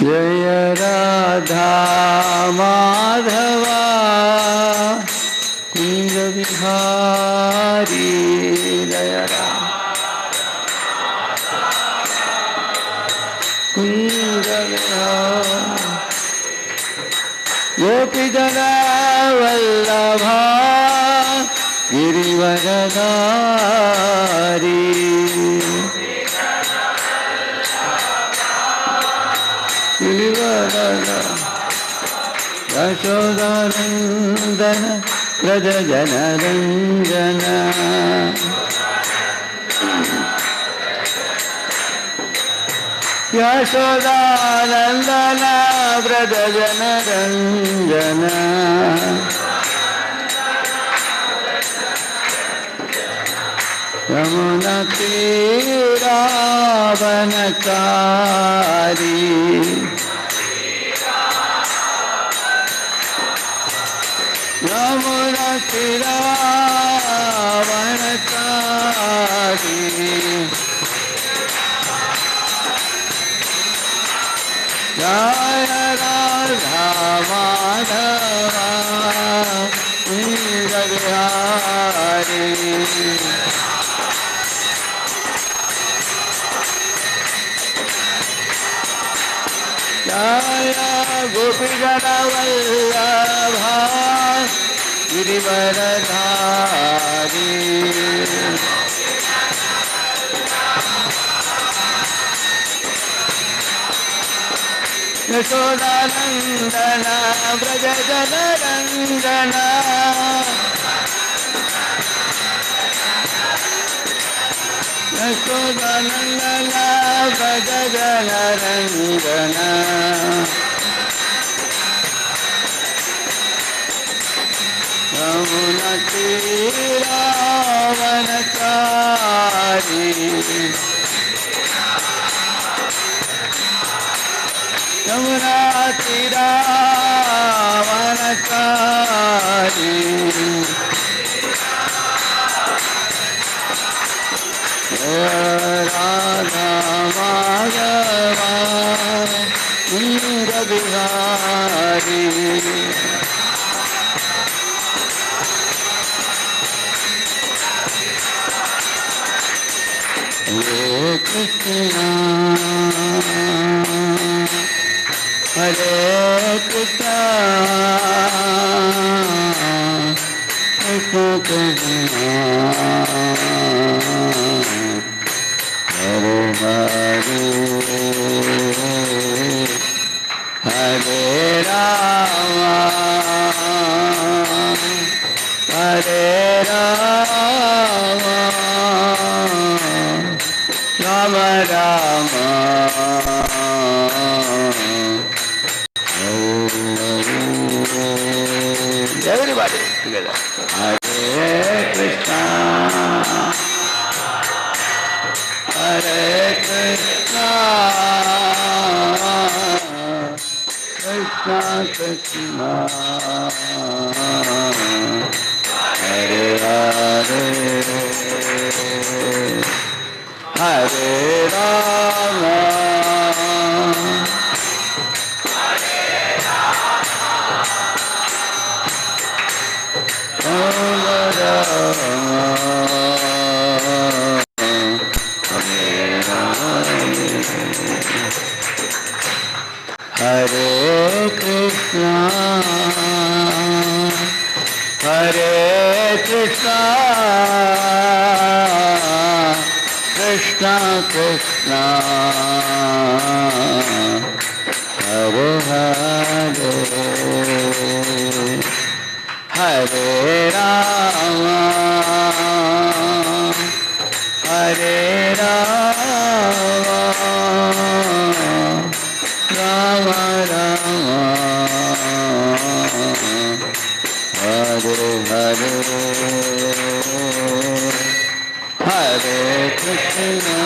जय राधा माधवा कुंज विहारी जय कुंज विहारी गोपी जना वल्लभा गिरिवरधारी यशोदानन्दन व्रज जनरञ्जन यशोदानन्दन व्रज जनरञ्जन यमुनतीरावनचारी यमुनतीरावनचारी जय राधा माधवा कुंज विहारी जय गोपीजन वल्लभा गिरिवरधारी यशोदानन्दन व्रज जनरञ्जन यशोदानन्दन व्रज जनरञ्जन यमुनतीरावनचारी यमुनतीरावनचारी राधा माधवा कुंज विहारी हरे कृष्णा हरे कृष्णा कृष्ण कृष्ण हरे हरे हरे राम हरे Ram Ram Ram everybody together. Hare Krishna, Hare Krishna, Krishna Krishna, Hare Hare, Hare Rama. Hare Krishna, Hare Krishna, Krishna Krishna, Hare Hare, Hare Rama, Hare Rama, Rama Rama, Hare Hare, Hare Krishna,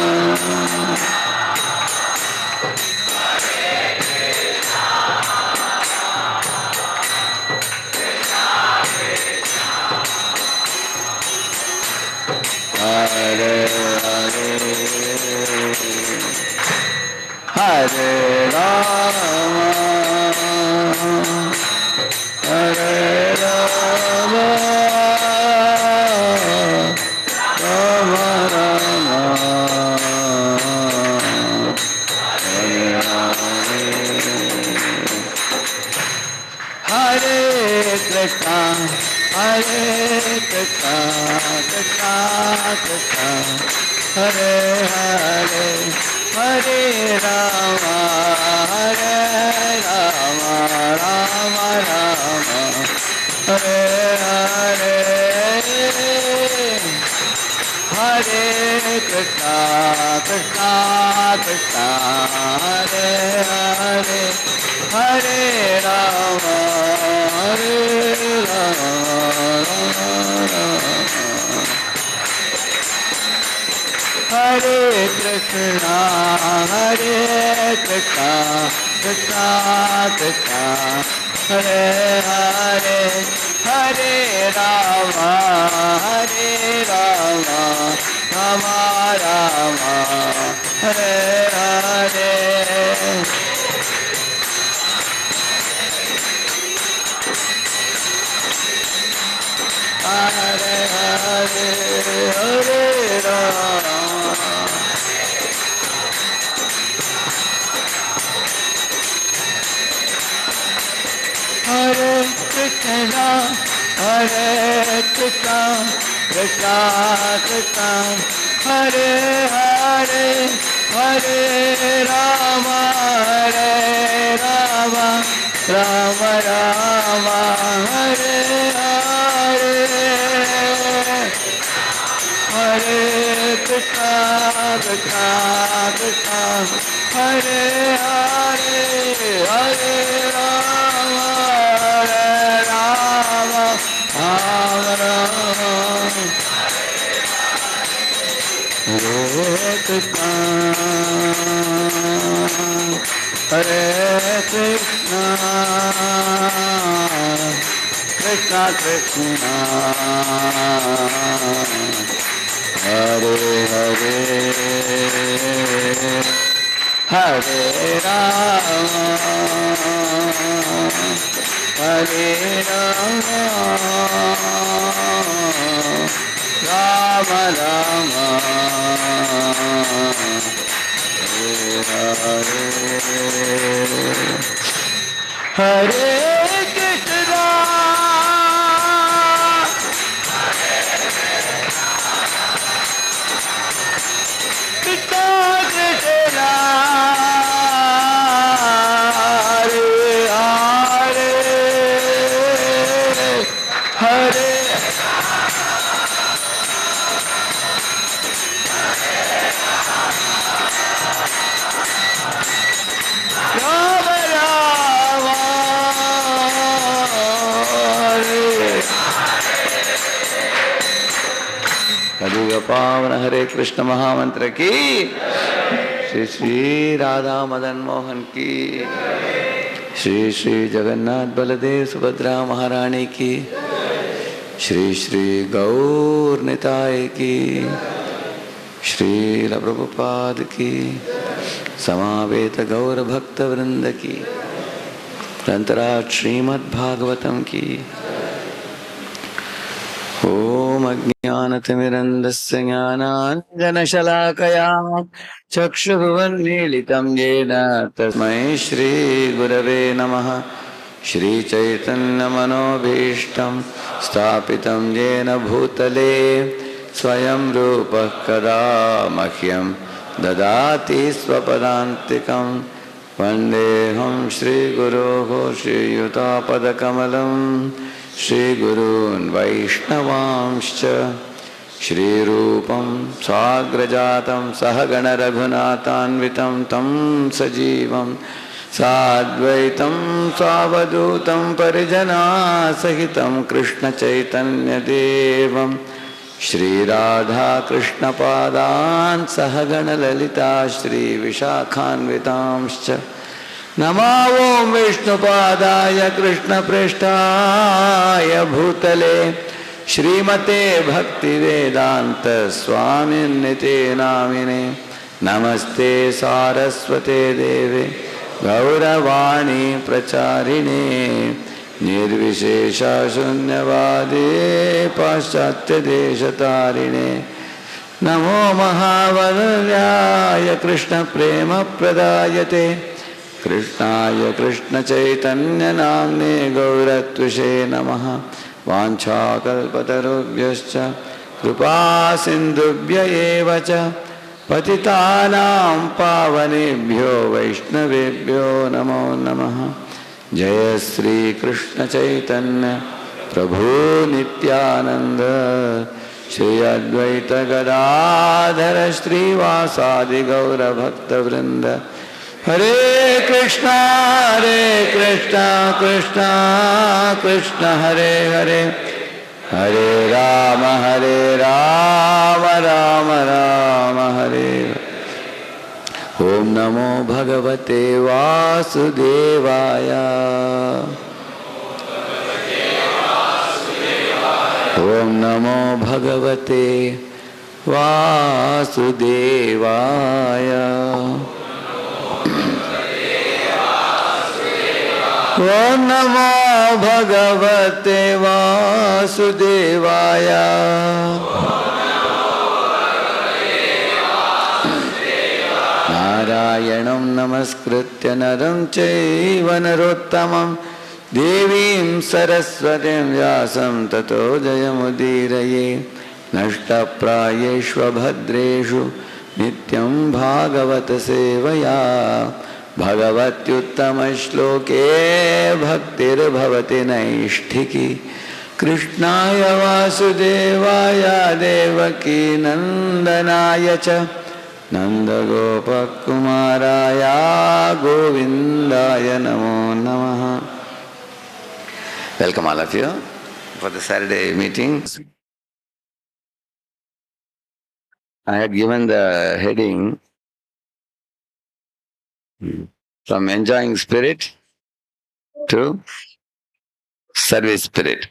Rama, Hare Rama, Rama Rama, Hare Hare, Hare Krishna, Hare Krishna, Krishna Krishna, Hare Hare, Hare Rama, Hare Rama, Rama Rama, Hare Hare, Hare Krishna, Krishna Krishna, Hare Hare, Hare Rama, Hare Rama, Rama Rama, Hare Krishna, Hare Krishna, Krishna Krishna, Hare Hare, Hare Rama, Hare Rama, Rama Rama, Hare Hare, Hare Hare, Hare Rama, Hare Krishna, Hare Krishna, Krishna Krishna, Hare Hare, Hare Rama, Hare Rama, Rama Rama, Hare Hare, Hare Krishna, Krishna Krishna, Hare Hare, Hare Rama, Hare Rama, Rama Rama, Hare Krishna, Hare Krishna, Krishna Krishna, Hare Hare, Hare Rama, Hare Rama, Rama Rama, Hare Hare, Hare Krishna, Krishna Krishna, Hare Hare, Hare Rama Rama, Hare कलियुग पावन हरे कृष्ण महामंत्र की, श्री श्री राधा मदन मोहन की, श्री श्री जगन्नाथ बलदेव सुभद्रा महारानी की, श्री श्री गौर निताय की, श्रील प्रभुपाद की, समावेत गौर भक्त वृंद की, ग्रंथराज श्रीमद् भागवतम की। ओम अज्ञानतिमिरन्धस्य ज्ञानाञ्जनशलाकया चक्षुरुन्मीलितं येन तस्मै श्रीगुरवे नमः। श्रीचैतन्यमनोभीष्टं स्थापितं येन भूतले स्वयं रूपः कदा मह्यं ददाति स्वपदान्तिकं। वन्देऽहं श्रीगुरोः श्रीयुतापदकमलं श्रीगुरून् वैष्णवांश्च। श्रीरूपं साग्रजातं सहगण रघुनाथान्वितं तं सजीवं साद्वैतं सावधूतं परिजनासहितं कृष्णचैतन्यदेवं श्रीराधा कृष्णपादान् सहगण ललिता श्रीविशाखान्वितांश्च। नमो ओं विष्णुपादाय कृष्णप्रेष्ठाय भूतले श्रीमते भक्तिवेदांत स्वामिन्निते नामिने। नमस्ते सारस्वते देवे गौरवाणी प्रचारिणे निर्विशेषा शून्यवादे पाश्चात्य देशतारिणे नमो महावदन्याय कृष्ण प्रेम प्रदायते कृष्णाय कृष्ण चैतन्य नाम्ने गौरत्विषे नमः वाञ्छाकल्पतरुभ्यश्च कृपा सिन्धुभ्य एव च पतितानां पावनेभ्यो वैष्णवेभ्यो नमो नमः। जय श्री कृष्ण चैतन्य प्रभु नित्यानंद श्री अद्वैत गदाधर श्रीवासादि गौर भक्त वृंद। हरे कृष्णा कृष्णा कृष्ण हरे हरे हरे राम राम राम हरे हरे। ओम नमो भगवते वासुदेवाय। ओम नमो भगवते वासुदेवाय। ओम नमो भगवते वासुदेवाय। नारायणं नमस्कृत्य नरं चैव नरोत्तमं देवीं सरस्वतीं व्यासं ततो जयमुदीरये। नष्टप्रायेष्व भद्रेषु नित्यं भागवत सेवया भगवत्युत्तमश्लोके भक्तिर्भवति नैष्ठिकी। कृष्णाय वासुदेवाय देवकी नन्दनाय च नन्दगोपकुमाराय गोविन्दाय नमो नमः। Welcome all of you for the Saturday meeting. I had given the heading from enjoying spirit to service spirit.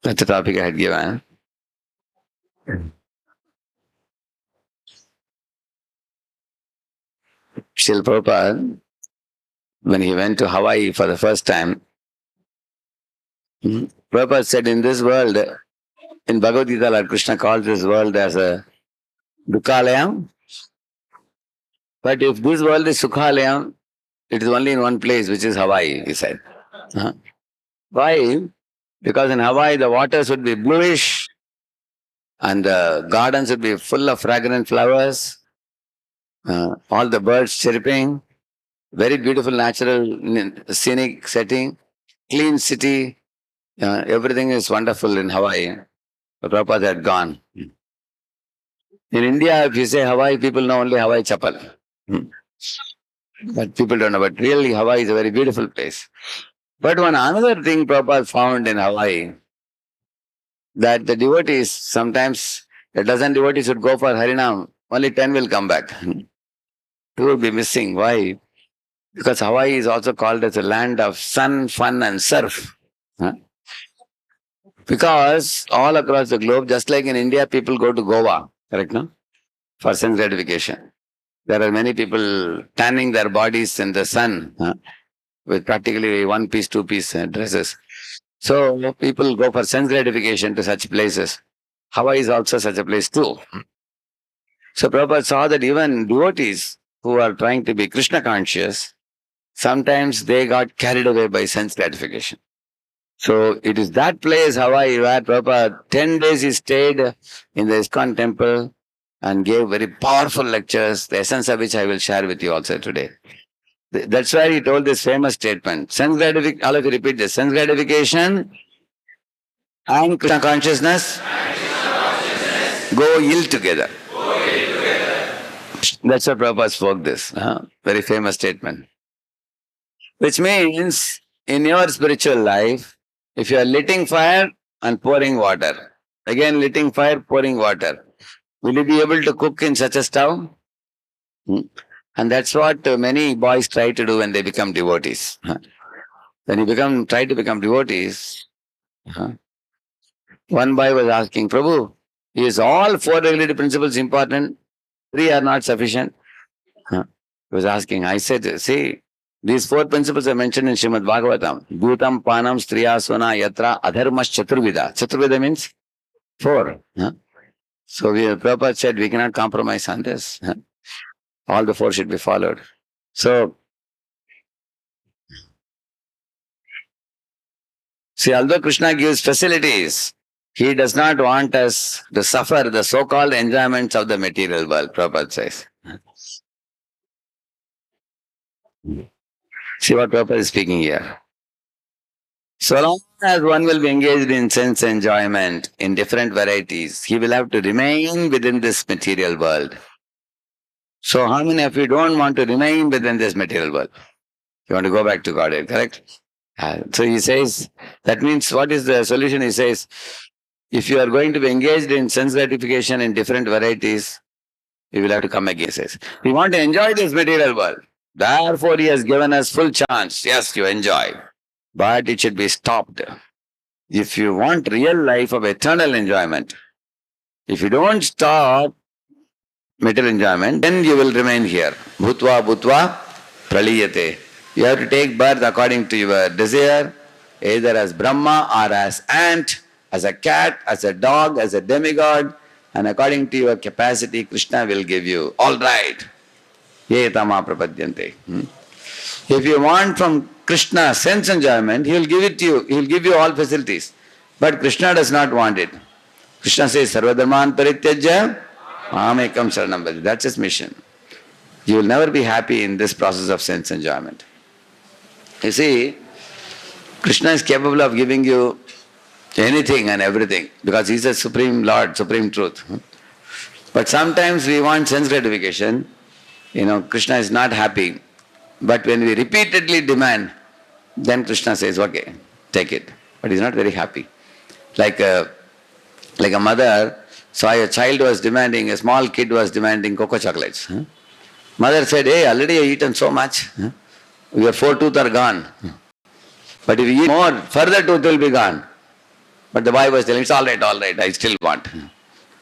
That's the topic I had given. Srila Prabhupada, when he went to Hawaii for the first time, Prabhupada said, in this world, in Bhagavad Gita, Lord Krishna calls this world as a Dukhalayam. But if this world is Sukhalayam, it is only in one place, which is Hawaii, he said. Why? Because in Hawaii, the waters would be bluish and the gardens would be full of fragrant flowers, all the birds chirping, very beautiful natural scenic setting, clean city, everything is wonderful in Hawaii. But Prabhupada had gone. In India, if you say Hawaii, people know only Hawaii Chapel. But people don't know. But really, Hawaii is a very beautiful place. But one another thing Prabhupada found in Hawaii, that the devotees, sometimes a dozen devotees would go for Harinam, only 10 will come back. 2 will be missing. Why? Because Hawaii is also called as a land of sun, fun and surf. Because all across the globe, just like in India, people go to Goa, correct, no? For sense gratification. There are many people tanning their bodies in the sun with practically 1-piece, 2-piece dresses. So people go for sense gratification to such places. Hawaii is also such a place too. So Prabhupada saw that even devotees who are trying to be Krishna conscious, sometimes they got carried away by sense gratification. So it is that place, Hawaii, where Prabhupada, 10 days he stayed in the ISKCON temple and gave very powerful lectures, the essence of which I will share with you also today. That's why he told this famous statement. Sense gratification, all of you repeat this. Sense gratification and Krishna consciousness go ill together. That's what Prabhupada spoke this. Very famous statement. Which means, in your spiritual life, if you are lighting fire and pouring water, again lighting fire, pouring water, will you be able to cook in such a stove? And that's what many boys try to do when they become devotees. When you try to become devotees, one boy was asking, Prabhu, is all 4 regulative principles important? 3 are not sufficient? He was asking, I said, see, these 4 principles are mentioned in Srimad Bhagavatam. Bhutam, Panam, Striyasuna, Yatra, Adharmas, Chaturvida. Chaturvida means 4. Huh? So Prabhupada said we cannot compromise on this. Huh? All the 4 should be followed. So, see, although Krishna gives facilities, he does not want us to suffer the so-called enjoyments of the material world, Prabhupada says. See what Prabhupada is speaking here. So long as one will be engaged in sense enjoyment in different varieties, he will have to remain within this material world. So how many of you don't want to remain within this material world? You want to go back to Godhead, correct? So he says, that means what is the solution? He says, if you are going to be engaged in sense gratification in different varieties, you will have to come again, he says. We want to enjoy this material world. Therefore, he has given us full chance. Yes, you enjoy. But it should be stopped. If you want real life of eternal enjoyment, if you don't stop material enjoyment, then you will remain here. Bhutva bhutva praliyate. You have to take birth according to your desire, either as Brahma or as ant, as a cat, as a dog, as a demigod, and according to your capacity, Krishna will give you. All right. Ye tama prapadyante. If you want from Krishna sense enjoyment, he will give it to you. He will give you all facilities. But Krishna does not want it. Krishna says, Sarvadharman parityajya mamekam saranam bhaja. That's his mission. You will never be happy in this process of sense enjoyment. You see, Krishna is capable of giving you anything and everything because he is the Supreme Lord, Supreme Truth. But sometimes we want sense gratification. Krishna is not happy. But when we repeatedly demand, then Krishna says, okay, take it. But he's not very happy. Like a mother saw a child was demanding, a small kid was demanding cocoa chocolates. Mother said, hey, already you have eaten so much. Your 4 teeth are gone. But if you eat more, further tooth will be gone. But the boy was telling, it's all right, I still want.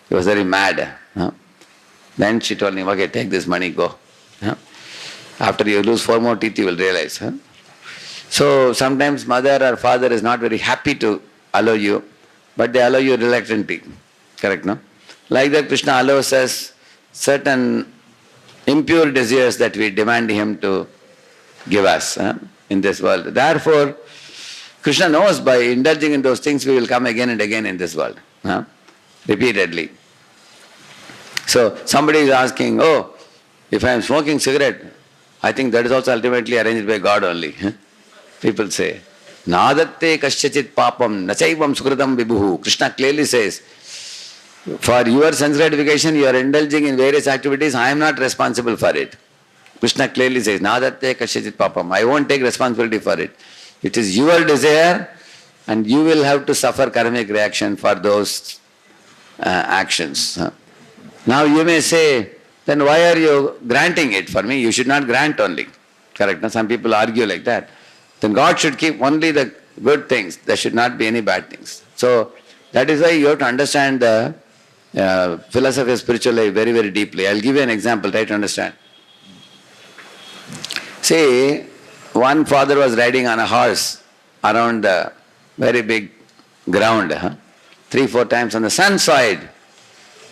He was very mad. Then she told him, okay, take this money, go. After you lose 4 more teeth, you will realize. So sometimes mother or father is not very happy to allow you, but they allow you reluctantly. Correct, no? Like that, Krishna allows us certain impure desires that we demand him to give us in this world. Therefore, Krishna knows by indulging in those things, we will come again and again in this world, repeatedly. So somebody is asking, oh, if I am smoking cigarette, I think that is also ultimately arranged by God only. People say, Nadatte kasyachit papam nachaivam sukritam vibhuhu. Krishna clearly says, for your sense gratification, you are indulging in various activities, I am not responsible for it. Krishna clearly says, Nadatte kasyachit papam. I won't take responsibility for it. It is your desire and you will have to suffer karmic reaction for those actions. Now you may say, then why are you granting it for me? You should not grant only. Correct? Now some people argue like that. Then God should keep only the good things. There should not be any bad things. So that is why you have to understand the philosophy of spiritual life very, very deeply. I'll give you an example, try to understand. See, one father was riding on a horse around the very big ground, 3-4 times on the sun side.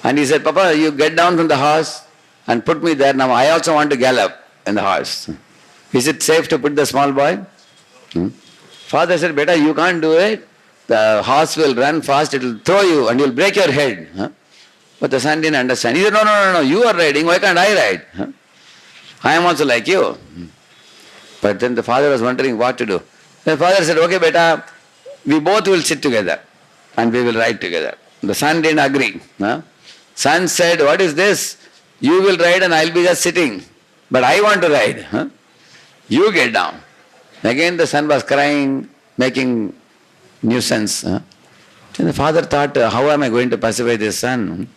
And he said, Papa, you get down from the horse and put me there. Now I also want to gallop in the horse. Is it safe to put the small boy? Father said, Beta, you can't do it. The horse will run fast, it will throw you and you will break your head. But the son didn't understand. He said, no, you are riding, why can't I ride? I am also like you. But then the father was wondering what to do. The father said, okay, Beta, we both will sit together and we will ride together. The son didn't agree. Son said, what is this? You will ride and I will be just sitting. But I want to ride. You get down. Again the son was crying, making nuisance. Then the father thought, how am I going to pacify this son?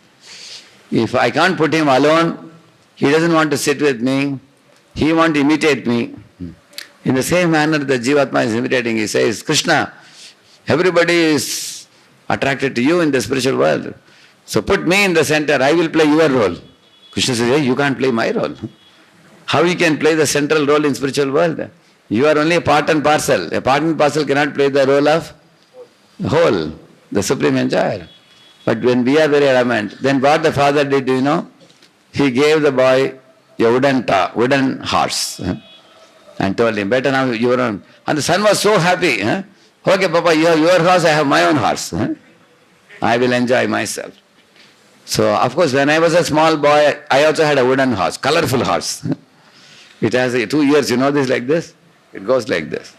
If I can't put him alone, he doesn't want to sit with me, he wants to imitate me. In the same manner the Jivatma is imitating. He says, Krishna, everybody is attracted to you in the spiritual world. So put me in the center, I will play your role. Krishna says, hey, you can't play my role. How you can play the central role in spiritual world? You are only a part and parcel. A part and parcel cannot play the role of whole, the supreme enjoyer. But when we are very adamant, then what the father did, he gave the boy a wooden horse and told him, better now your own. And the son was so happy. Okay, Papa, you have your horse, I have my own horse. I will enjoy myself. So, of course, when I was a small boy, I also had a wooden horse, colorful horse. It has 2 years, this like this. It goes like this.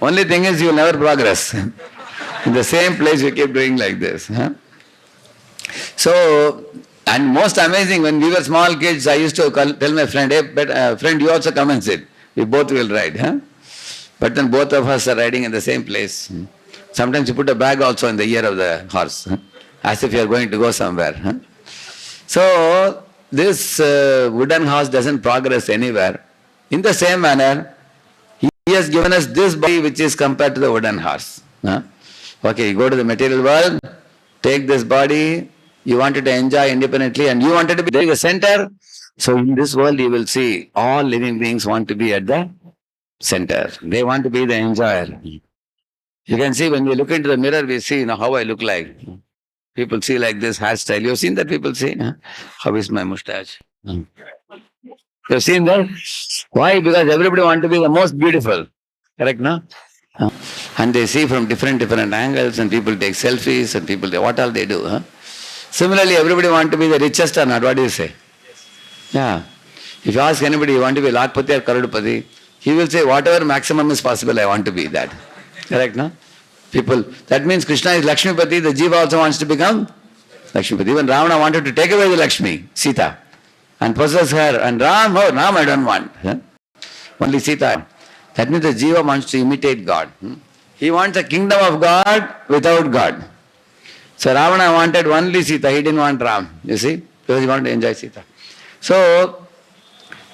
Only thing is, you will never progress. In the same place, you keep doing like this. So, and most amazing, when we were small kids, I used to tell my friend, hey, friend, you also come and sit. We both will ride. But then both of us are riding in the same place. Sometimes you put a bag also in the ear of the horse, as if you are going to go somewhere. So, this wooden horse doesn't progress anywhere. In the same manner, he has given us this body which is compared to the wooden horse. Okay, you go to the material world, take this body, you wanted to enjoy independently and you wanted to be the center. So in this world you will see all living beings want to be at the center. They want to be the enjoyer. You can see when we look into the mirror, we see how I look like. People see like this hairstyle. You've seen that people say, how is my mustache? You've seen that? Why? Because everybody wants to be the most beautiful. Correct, no? And they see from different angles and people take selfies and people, what all they do. Similarly, everybody wants to be the richest or not. What do you say? Yeah. If you ask anybody, you want to be Lakpati or Karudpati, he will say, whatever maximum is possible, I want to be that. Correct, no? People, that means Krishna is Lakshmipati, the Jiva also wants to become Lakshmipati. Even Ravana wanted to take away the Lakshmi, Sita, and possess her. And Ram I don't want. Only Sita. That means the Jiva wants to imitate God. He wants a kingdom of God without God. So Ravana wanted only Sita, he didn't want Ram, you see, because he wanted to enjoy Sita. So,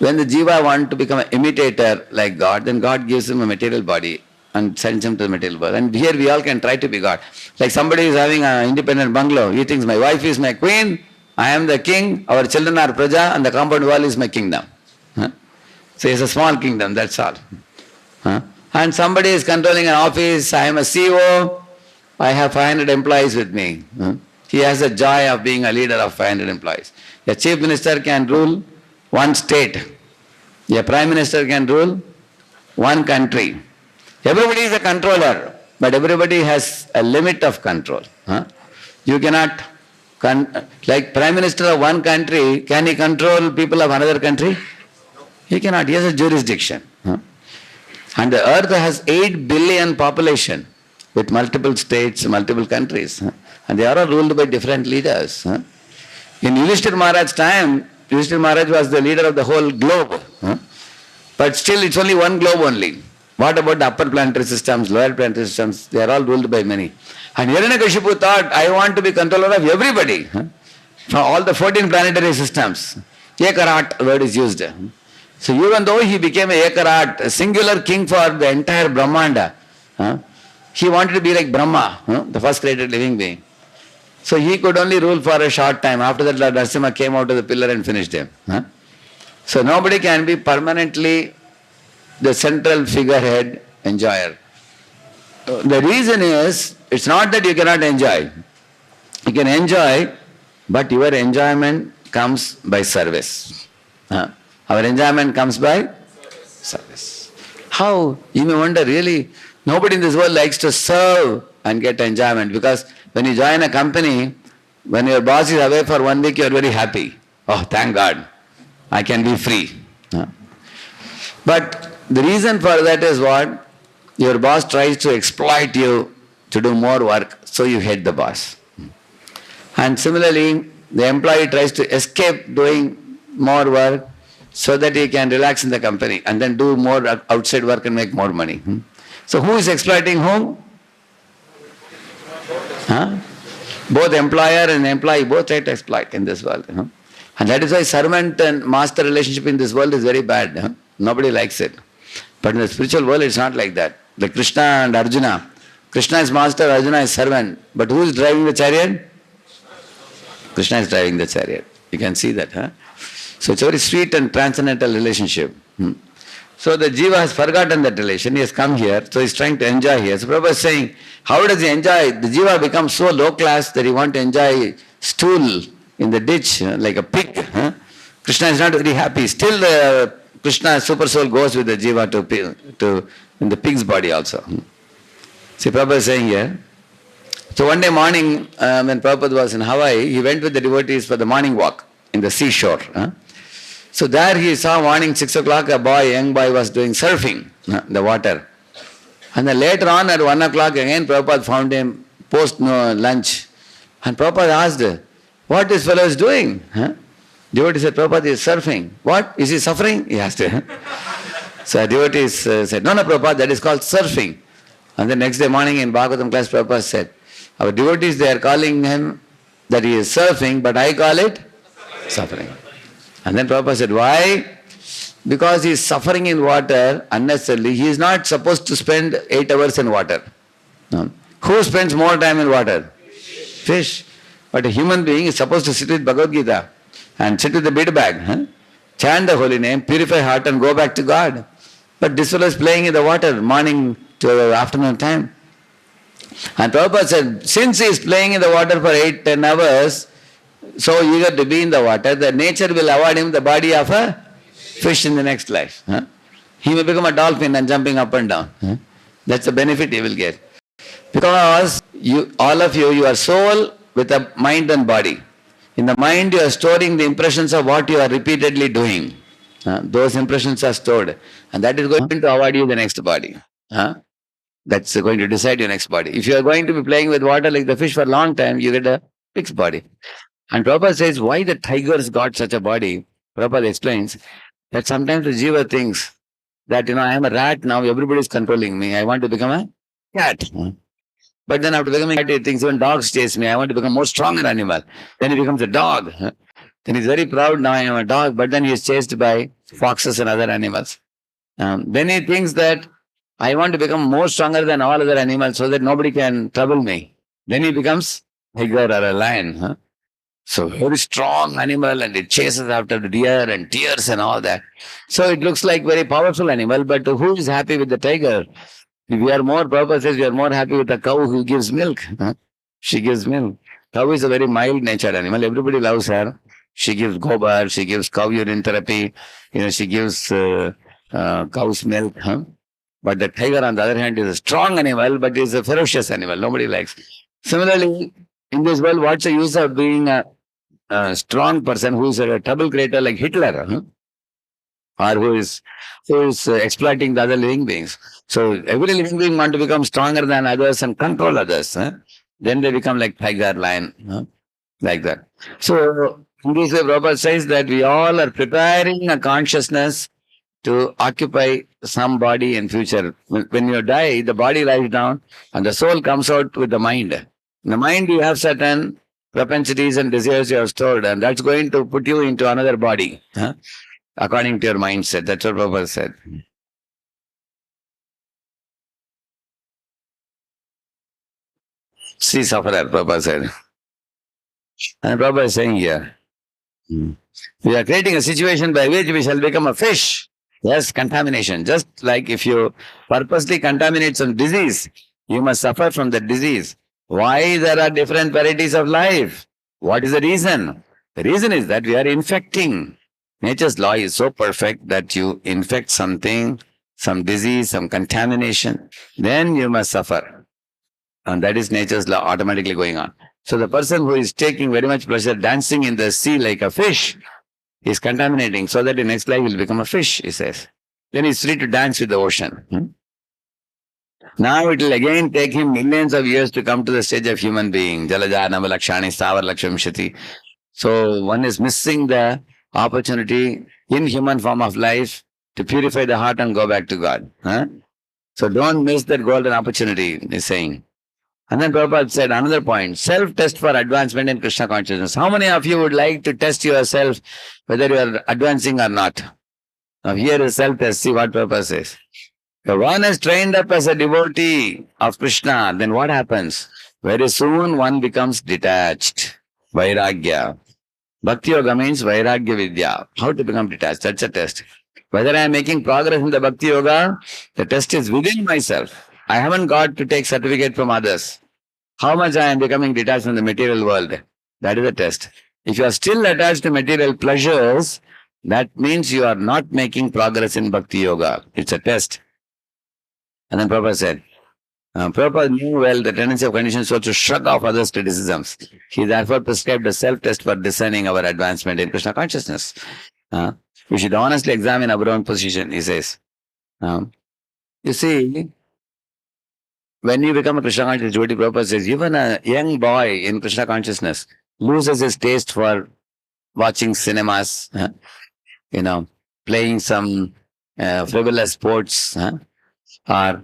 when the Jiva wants to become an imitator like God, then God gives him a material body and sends him to the material world. And here we all can try to be God. Like somebody is having an independent bungalow, he thinks my wife is my queen, I am the king, our children are praja, and the compound wall is my kingdom. So it's a small kingdom, that's all. And somebody is controlling an office, I am a CEO, I have 500 employees with me. He has the joy of being a leader of 500 employees. A chief minister can rule one state. A prime minister can rule one country. Everybody is a controller, but everybody has a limit of control. You cannot, like prime minister of one country, can he control people of another country? He cannot. He has a jurisdiction. And the earth has 8 billion population with multiple states, multiple countries. And they are all ruled by different leaders. In Yudhishthira Maharaj's time, Yudhishthira Maharaj was the leader of the whole globe. But still it's only one globe only. What about the upper planetary systems, lower planetary systems? They are all ruled by many. And Hiranyakashipu thought, I want to be controller of everybody. From all the 14 planetary systems. Ekarat word is used. So even though he became a Ekarat, a singular king for the entire Brahmanda, he wanted to be like Brahma, the first created living being. So he could only rule for a short time. After that, Lord Narasimha came out of the pillar and finished him. So nobody can be permanently the central figurehead enjoyer. The reason is, it's not that you cannot enjoy. You can enjoy, but your enjoyment comes by service. Our enjoyment comes by service. How? You may wonder, really, nobody in this world likes to serve and get enjoyment, because when you join a company, when your boss is away for 1 week, you are very happy. Oh, thank God, I can be free. But the reason for that is what? Your boss tries to exploit you to do more work, so you hate the boss. And similarly, the employee tries to escape doing more work so that he can relax in the company and then do more outside work and make more money. So who is exploiting whom? Both employer and employee both try to exploit in this world. And that is why servant and master relationship in this world is very bad. Nobody likes it. But in the spiritual world it's not like that. Like Krishna and Arjuna. Krishna is master, Arjuna is servant. But who is driving the chariot? Krishna is driving the chariot. You can see that. So it's a very sweet and transcendental relationship. So the jiva has forgotten that relation. He has come here, so he's trying to enjoy here. So Prabhupada is saying, how does he enjoy? The jiva becomes so low class that he wants to enjoy stool in the ditch like a pig. Krishna is not very happy. Still Krishna super soul goes with the jiva to in the pig's body also. See, Prabhupada is saying here. So one day morning, when Prabhupada was in Hawaii, he went with the devotees for the morning walk in the seashore. So there he saw morning 6 o'clock, a young boy was doing surfing in the water. And then later on at 1 o'clock again, Prabhupada found him post lunch. And Prabhupada asked, what this fellow is doing? Devotee said, Prabhupada is surfing. What? Is he suffering? He asked. So devotees said, no, Prabhupada, that is called surfing. And the next day morning in Bhagavatam class, Prabhupada said, our devotees, they are calling him that he is surfing, but I call it suffering. And then Prabhupada said, why? Because he is suffering in water unnecessarily. He is not supposed to spend 8 hours in water. No. Who spends more time in water? Fish. But a human being is supposed to sit with Bhagavad Gita and sit with the bead bag, chant the holy name, purify heart and go back to God. But this fellow is playing in the water morning to afternoon time. And Prabhupada said, since he is playing in the water for 8-10 hours, so eager to be in the water, the nature will award him the body of a fish in the next life. He will become a dolphin and jumping up and down. That's the benefit he will get. Because all of you, your soul with a mind and body. In the mind you are storing the impressions of what you are repeatedly doing. Those impressions are stored. And that is going to award you the next body. That's going to decide your next body. If you are going to be playing with water like the fish for a long time, you get a fixed body. And Prabhupada says, why the tigers got such a body? Prabhupada explains that sometimes the jiva thinks that, I am a rat now, everybody is controlling me. I want to become a cat. But then after becoming a cat, he thinks when dogs chase me, I want to become a more stronger animal. Then he becomes a dog. Then he's very proud, now I am a dog, but then he is chased by foxes and other animals. Then he thinks that I want to become more stronger than all other animals so that nobody can trouble me. Then he becomes a tiger or a lion. So very strong animal and it chases after the deer and tears and all that. So it looks like very powerful animal, but who is happy with the tiger? We are more, Prabhupada says, we are more happy with the cow who gives milk. She gives milk. Cow is a very mild-natured animal. Everybody loves her. She gives gobar, she gives cow urine therapy, she gives cow's milk. But the tiger, on the other hand, is a strong animal, but is a ferocious animal. Nobody likes. Similarly, in this world, what's the use of being a strong person who is a trouble creator like Hitler, or who is exploiting the other living beings? So every living being wants to become stronger than others and control others. Then they become like tiger, lion, like that. So in this way, Prabhupada says that we all are preparing a consciousness to occupy some body in future. When you die, the body lies down and the soul comes out with the mind. In the mind, you have certain propensities and desires you have stored, and that's going to put you into another body, according to your mindset. That's what Prabhupada said. See sufferer, Prabhupada said. And Prabhupada is saying here, we are creating a situation by which we shall become a fish. Yes, contamination. Just like if you purposely contaminate some disease, you must suffer from the disease. Why there are different varieties of life? What is the reason? The reason is that we are infecting. Nature's law is so perfect that you infect something, some disease, some contamination, then you must suffer. And that is nature's law automatically going on. So the person who is taking very much pleasure dancing in the sea like a fish is contaminating so that in next life will become a fish, he says. Then he's free to dance with the ocean. Now it will again take him millions of years to come to the stage of human being. Jalaja, Navalakshani, Stavar Lakshmishati. So one is missing the opportunity in human form of life to purify the heart and go back to God. So don't miss that golden opportunity, he's saying. And then Prabhupada said another point, self-test for advancement in Krishna consciousness. How many of you would like to test yourself whether you are advancing or not? Now here is self-test. See what Prabhupada says. If one is trained up as a devotee of Krishna, then what happens? Very soon one becomes detached. Vairagya. Bhakti Yoga means Vairagya Vidya. How to become detached? That's a test. Whether I am making progress in the Bhakti Yoga, the test is within myself. I haven't got to take certificate from others. How much I am becoming detached from the material world. That is the test. If you are still attached to material pleasures, that means you are not making progress in Bhakti Yoga. It's a test. And then Prabhupada said, Prabhupada knew well the tendency of conditioned souls to shrug off others' criticisms. He therefore prescribed a self-test for discerning our advancement in Krishna consciousness. We should honestly examine our own position, he says. You see, when you become a Krishna conscious devotee, Prabhupada says, even a young boy in Krishna consciousness loses his taste for watching cinemas, playing some frivolous sports, or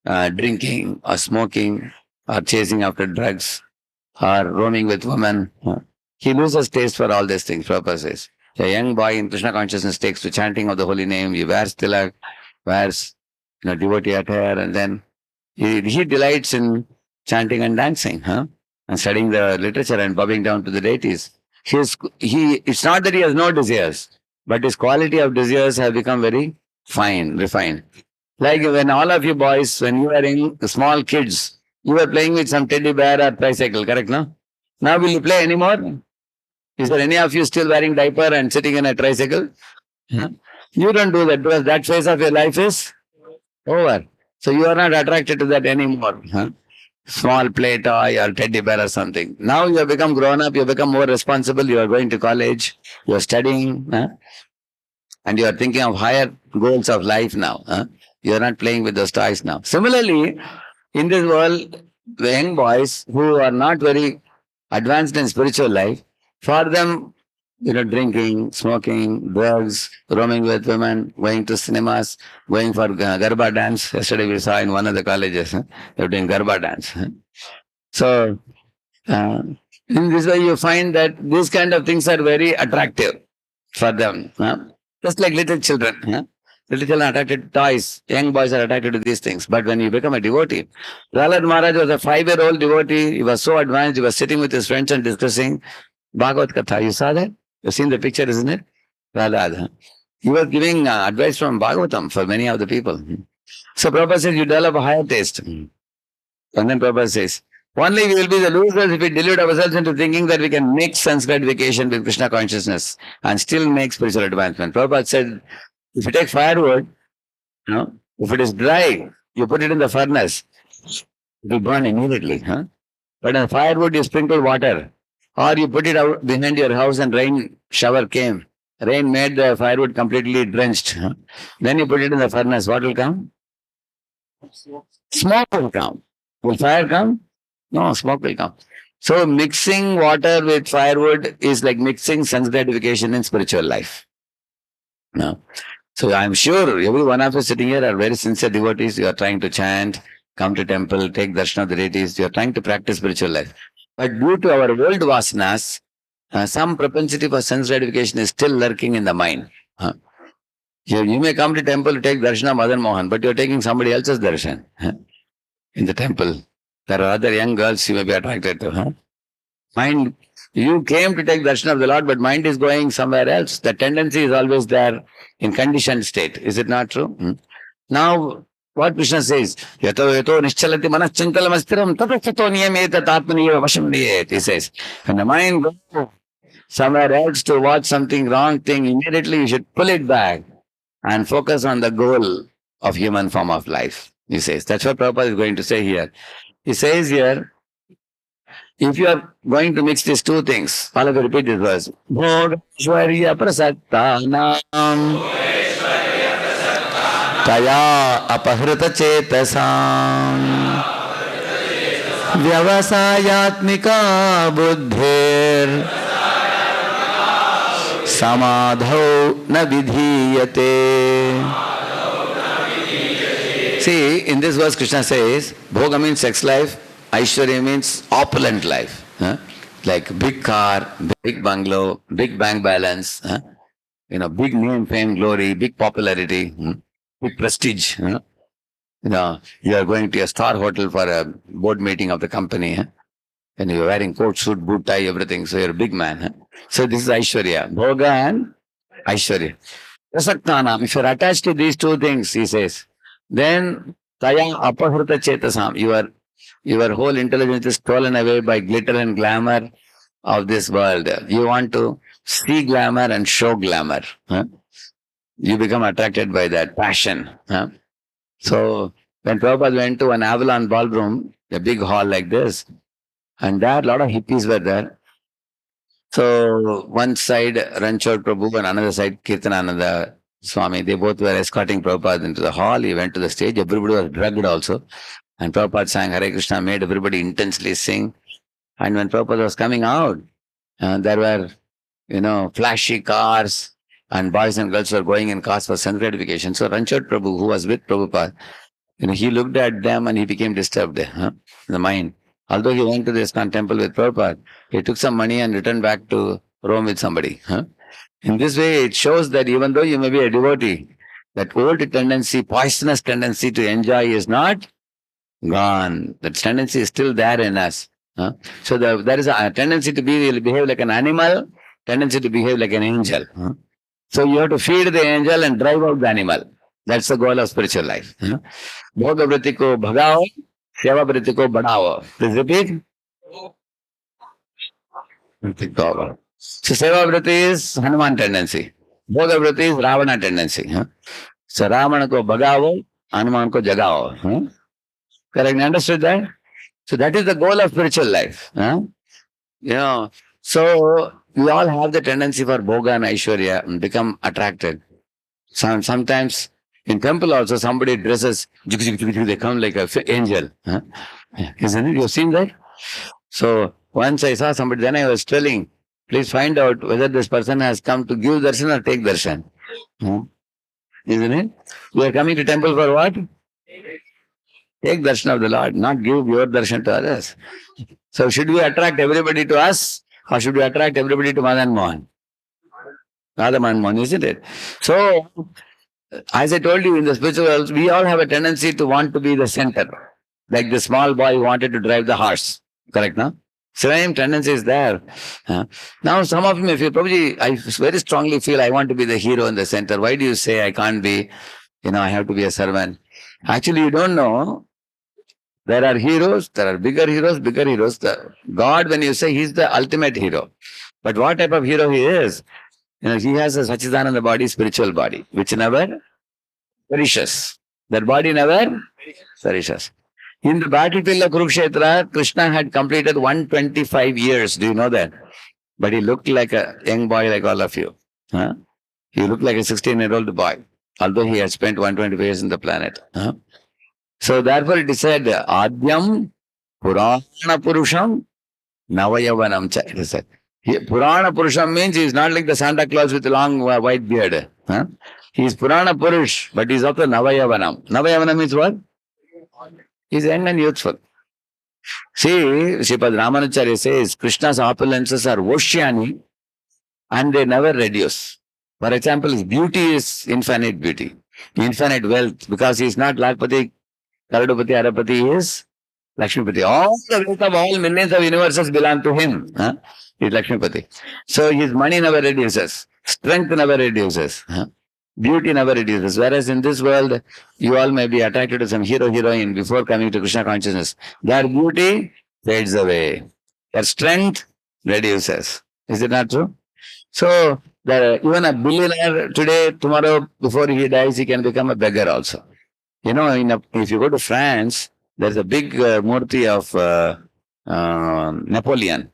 drinking, or smoking, or chasing after drugs, or roaming with women. He loses taste for all these things, Prabhupada says. A young boy in Krishna consciousness takes to chanting of the holy name, he wears tilak, wears devotee attire, and then he delights in chanting and dancing, and studying the literature and bowing down to the deities. It's not that he has no desires, but his quality of desires have become very fine, refined. Like when all of you boys, when you were in small kids, you were playing with some teddy bear or tricycle, correct, no? Now will you play anymore? Is there any of you still wearing diaper and sitting in a tricycle? You don't do that because that phase of your life is over. So you are not attracted to that anymore. Small play toy or teddy bear or something. Now you have become grown up, you have become more responsible, you are going to college, you are studying, and you are thinking of higher goals of life now. You are not playing with those toys now. Similarly, in this world, the young boys who are not very advanced in spiritual life, for them, drinking, smoking, drugs, roaming with women, going to cinemas, going for Garba dance. Yesterday we saw in one of the colleges, they were doing Garba dance. So, in this way you find that these kind of things are very attractive for them. Just like little children. Little children are attracted to toys. Young boys are attracted to these things. But when you become a devotee, Prahlad Maharaj was a 5-year-old devotee. He was so advanced. He was sitting with his friends and discussing Bhagavad Katha. You saw that? You've seen the picture, isn't it? Prahlad. He was giving advice from Bhagavatam for many of the people. So Prabhupada says, you develop a higher taste. And then Prabhupada says, only we will be the losers if we delude ourselves into thinking that we can make sense gratification with Krishna consciousness and still make spiritual advancement. Prabhupada said, if you take firewood, if it is dry, you put it in the furnace, it will burn immediately. But in firewood, you sprinkle water, or you put it out behind your house and rain shower came. Rain made the firewood completely drenched. Then you put it in the furnace. What will come? Smoke will come. Will fire come? No, smoke will come. So mixing water with firewood is like mixing sense gratification in spiritual life. So I'm sure every one of us sitting here are very sincere devotees. You are trying to chant, come to temple, take darshan of the deities. You are trying to practice spiritual life. But due to our old vasanas, some propensity for sense gratification is still lurking in the mind. You may come to temple to take darshan of Madan Mohan, but you are taking somebody else's darshan in the temple. There are other young girls you may be attracted to. Mind, you came to take darshan of the Lord, but mind is going somewhere else. The tendency is always there in conditioned state. Is it not true? Now, what Krishna says, yato yato nischalati manachantalam astiram tatastato niyameta tatmaniya vasham niyet. He says, when the mind goes somewhere else to watch something wrong thing, immediately you should pull it back and focus on the goal of human form of life. He says, that's what Prabhupada is going to say here. He says here, if you are going to mix these two things, all of you repeat this verse. Bhogeshwarya prasattanam taya apahrita chetasam vyavasayatmika buddhir samadhau na vidhiyate. See, in this verse Krishna says, Bhoga means sex life, Aishwarya means opulent life. Like big car, big bungalow, big bank balance, big name, fame, glory, big popularity, big prestige. You are going to a star hotel for a board meeting of the company, and you are wearing coat, suit, boot, tie, everything. So you are a big man. So this is Aishwarya, Bhoga and Aishwarya. Prasaktanam. If you're attached to these two things, he says, then taya apahruta chetasam. Your whole intelligence is stolen away by glitter and glamour of this world. You want to see glamour and show glamour. Huh? You become attracted by that passion. Huh? So when Prabhupada went to an Avalon ballroom, a big hall like this, and there a lot of hippies were there. So one side Ranchod Prabhu and another side Kirtanananda Swami, they both were escorting Prabhupada into the hall. He went to the stage. Everybody was drugged also. And Prabhupada sang Hare Krishna, made everybody intensely sing. And when Prabhupada was coming out, there were, flashy cars, and boys and girls were going in cars for sense gratification. So Ranchod Prabhu, who was with Prabhupada, he looked at them and he became disturbed in the mind. Although he went to the ISKCON temple with Prabhupada, he took some money and returned back to Rome with somebody. In this way, it shows that even though you may be a devotee, that old tendency, poisonous tendency to enjoy is not gone. That tendency is still there in us. So there is a tendency to behave like an animal, tendency to behave like an angel. So you have to feed the angel and drive out the animal. That's the goal of spiritual life. Bhoga vritti ko bhagao, seva vritti ko badhao. Please repeat. So seva vritti is Hanuman tendency. Bhoga vritti is Ravana tendency. So Ravana ko bhagao, Hanuman ko jagao. Correct? You understood that? So that is the goal of spiritual life. So we all have the tendency for bhoga and aishwarya and become attracted. Sometimes in temple also somebody dresses, they come like an angel. Isn't it? You've seen that? So once I saw somebody, then I was telling, please find out whether this person has come to give darshan or take darshan. Isn't it? We are coming to temple for what? Take darshan of the Lord, not give your darshan to others. So should we attract everybody to us or should we attract everybody to Madan Mohan? Radha Madan Mohan, isn't it? So, as I told you in the spiritual world, we all have a tendency to want to be the center. Like the small boy who wanted to drive the horse. Correct, no? Same tendency is there. Now, some of you, if you probably, I very strongly feel I want to be the hero in the center. Why do you say I can't be, I have to be a servant? Actually, you don't know. There are heroes, there are bigger heroes, bigger heroes. God, when you say he's the ultimate hero. But what type of hero he is? He has a Sachidananda body, spiritual body, which never perishes. That body never perishes. In the battlefield of Kurukshetra, Krishna had completed 125 years. Do you know that? But he looked like a young boy like all of you. He looked like a 16-year-old boy, although he had spent 125 years in the planet. So therefore it is said, Adyam Purana Purusham Navayavanam cha. It is said. Purana Purusham means he is not like the Santa Claus with a long white beard. He is Purana Purush, but he is also Navayavanam. Navayavanam means what? He is young and youthful. See, Sripad Ramanacharya says, Krishna's opulences are Voshyani and they never reduce. For example, his beauty is infinite beauty, infinite wealth, because he is not Lakpati, Karadupati, Arapati, is Lakshmipati. All the wealth of all millions of universes belong to him. He is Lakshmipati. So his money never reduces. Strength never reduces. Beauty never reduces. Whereas in this world, you all may be attracted to some hero, heroine before coming to Krishna consciousness. Their beauty fades away. Their strength reduces. Is it not true? So, even a billionaire today, tomorrow, before he dies, he can become a beggar also. If you go to France, there's a big murti of Napoleon,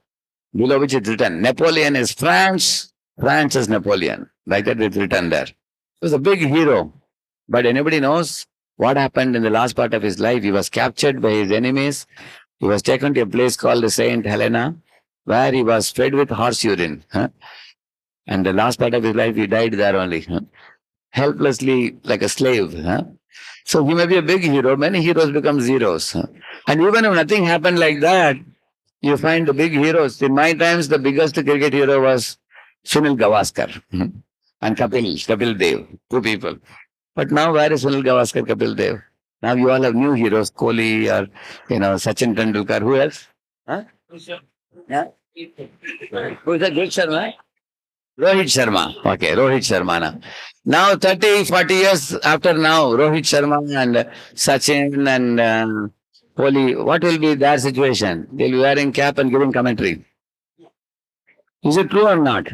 below which it's written, Napoleon is France, France is Napoleon. Like that it's written there. He was a big hero. But anybody knows what happened in the last part of his life? He was captured by his enemies. He was taken to a place called Saint Helena, where he was fed with horse urine. And the last part of his life, he died there only. Helplessly, like a slave. So he may be a big hero. Many heroes become zeros. And even if nothing happened like that, you find the big heroes. In my times, the biggest cricket hero was Sunil Gavaskar and Kapil Dev, two people. But now where is Sunil Gavaskar, Kapil Dev? Now you all have new heroes, Kohli or, Sachin Tendulkar. Who else? Yeah? Who is that? Great Sharma? Rohit Sharma. Okay, Rohit Sharma now. Now 30, 40 years after now, Rohit Sharma and Sachin and Kohli, what will be their situation? They'll be wearing cap and giving commentary. Is it true or not?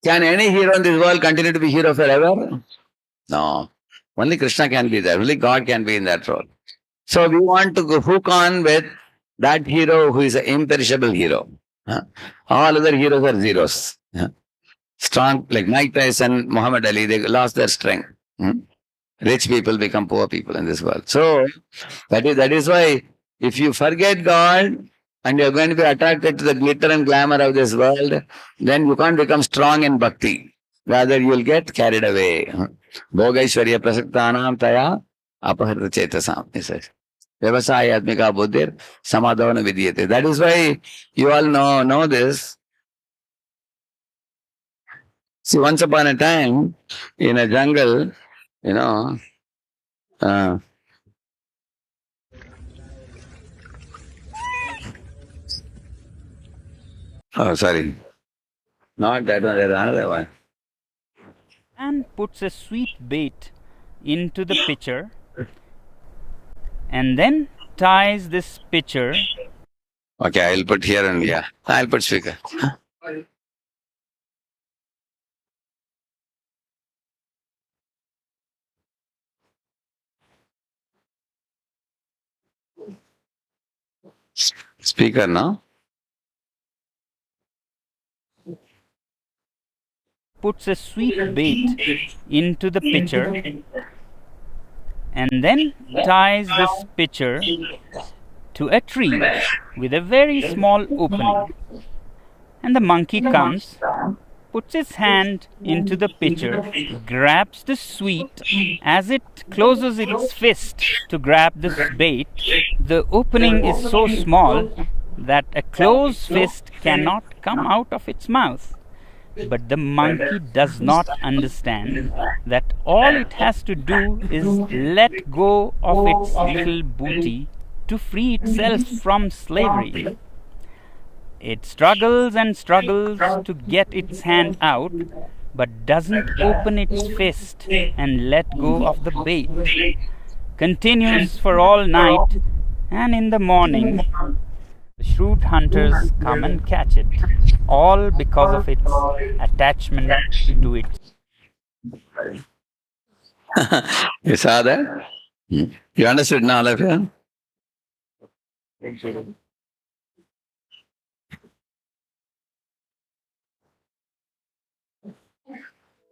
Can any hero in this world continue to be hero forever? No. Only Krishna can be there. Only God can be in that role. So we want to go hook on with that hero who is an imperishable hero. Huh? All other heroes are zeros. Huh? Strong, like Mike Tyson, Muhammad Ali, they lost their strength. Hmm? Rich people become poor people in this world. So that is why if you forget God and you're going to be attracted to the glitter and glamour of this world, then you can't become strong in bhakti. Rather, you'll get carried away. Bhogaishwarya prasaktanam taya apaharta chetasam, he says. Vyavasayatmika buddhir samadhavana vidyate. That is why you all know this. See, once upon a time, in a jungle, you know, oh, sorry. Not that one, there's another one. And puts a sweet bait into the pitcher and then ties this pitcher. Okay, I'll put here and yeah. I'll put speaker. Speaker now. Puts a sweet bait into the pitcher and then ties this pitcher to a tree with a very small opening. And the monkey comes, puts his hand into the pitcher, grabs the sweet. As it closes its fist to grab this bait, the opening is so small that a closed fist cannot come out of its mouth. But the monkey does not understand that all it has to do is let go of its little booty to free itself from slavery. It struggles and struggles to get its hand out, but doesn't open its fist and let go of the bait. Continues for all night, and in the morning, the shrewd hunters come and catch it, all because of its attachment to it. You saw that? You understood now, all of you?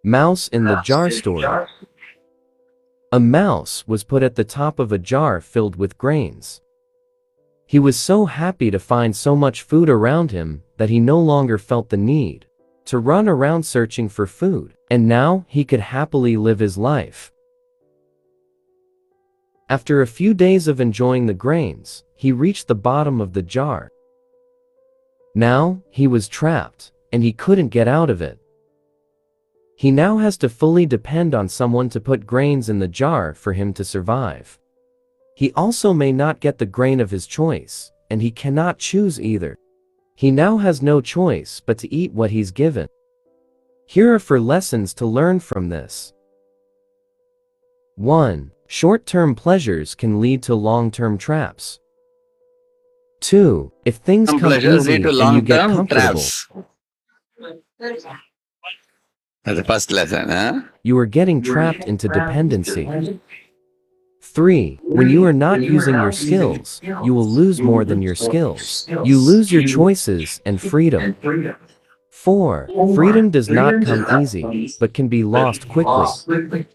Mouse in the jar story. A mouse was put at the top of a jar filled with grains. He was so happy to find so much food around him that he no longer felt the need to run around searching for food, and now he could happily live his life. After a few days of enjoying the grains, he reached the bottom of the jar. Now he was trapped, and he couldn't get out of it. He now has to fully depend on someone to put grains in the jar for him to survive. He also may not get the grain of his choice, and he cannot choose either. He now has no choice but to eat what he's given. Here are 4 lessons to learn from this. 1. Short-term pleasures can lead to long-term traps. 2. If things come easy and you get comfortable, That's the first lesson, huh? you are getting trapped into dependency. 3. When you are not using your skills, you will lose more than your skills. You lose your choices and freedom. 4. Freedom does not come easy, but can be lost quickly.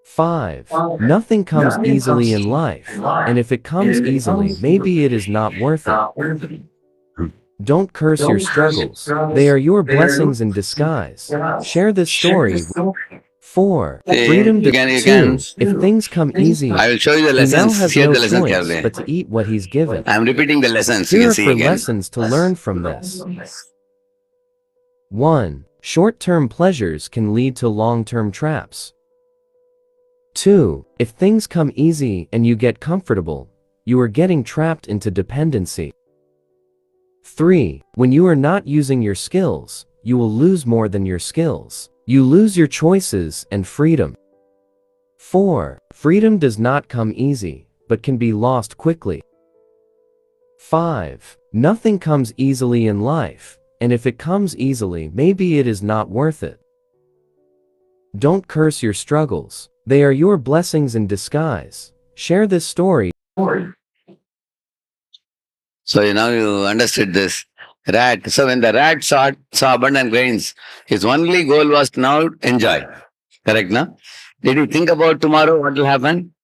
5. Nothing comes easily in life, and if it comes easily, maybe it is not worth it. Don't curse your struggles. They are your blessings in disguise. Share this story. 4. Freedom to choose. If things come easy, I will show you the he now lessons. has Hear no the lesson choice carefully. but to eat what he's given. I am repeating the lessons. You Here can are see 4 again. lessons to learn from this. 1. Short-term pleasures can lead to long-term traps. 2. If things come easy and you get comfortable, you are getting trapped into dependency. 3. When you are not using your skills, you will lose more than your skills. You lose your choices and freedom. 4. Freedom does not come easy, but can be lost quickly. 5. Nothing comes easily in life, and if it comes easily, maybe it is not worth it. Don't curse your struggles. They are your blessings in disguise. Share this story. So you understood this. Rat. So when the rat saw abundant grains, his only goal was to now enjoy. Correct, no? Did he think about tomorrow what will happen?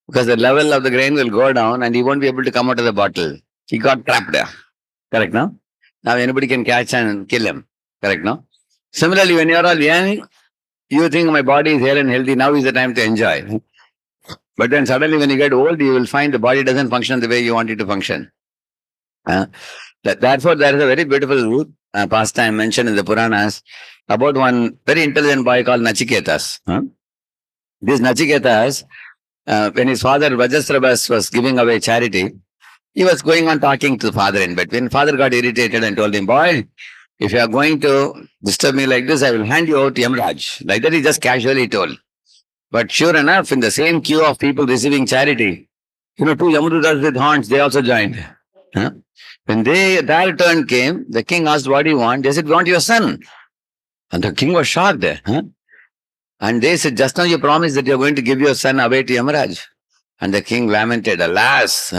Because the level of the grain will go down and he won't be able to come out of the bottle. He got trapped there. Correct, no? Now anybody can catch and kill him. Correct, no? Similarly, when you're all young, you think my body is here and healthy, now is the time to enjoy. But then suddenly when you get old, you will find the body doesn't function the way you want it to function. Therefore, there is a very beautiful pastime mentioned in the Puranas about one very intelligent boy called Nachiketas. This Nachiketas, when his father Vajasrabhas was giving away charity, he was going on talking to the father in between. Father got irritated and told him, boy, if you are going to disturb me like this, I will hand you out to Yamraj. Like that he just casually told. But sure enough, in the same queue of people receiving charity, two Yamadutas with horns, they also joined. When their turn came, the king asked, what do you want? They said, we want your son. And the king was shocked. And they said, just now you promised that you are going to give your son away to Yamaraj. And the king lamented, alas,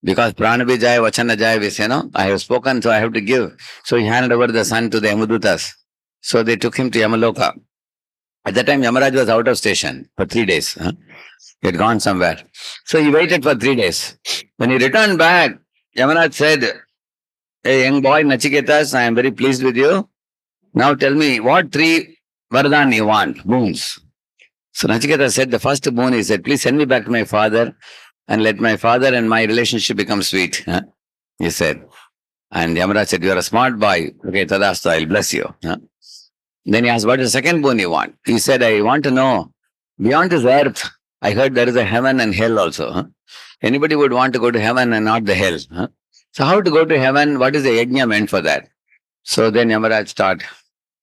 because Pranabi Jai, Vachana Jai, I have spoken, so I have to give. So he handed over the son to the Yamadutas. So they took him to Yamaloka. At that time, Yamaraj was out of station for 3 days. He had gone somewhere. So he waited for 3 days. When he returned back, Yamaraj said, hey, young boy, Nachiketas, I am very pleased with you. Now tell me, what 3 vardhan you want? Boons. So Nachiketas said, the first boon, he said, please send me back to my father and let my father and my relationship become sweet. He said. And Yamaraj said, you are a smart boy. Okay, Tadastu, I'll bless you. Then he asked, what is the second boon you want? He said, I want to know, beyond this earth, I heard there is a heaven and hell also. Anybody would want to go to heaven and not the hell. So how to go to heaven? What is the yajna meant for that? So then Yamaraj taught.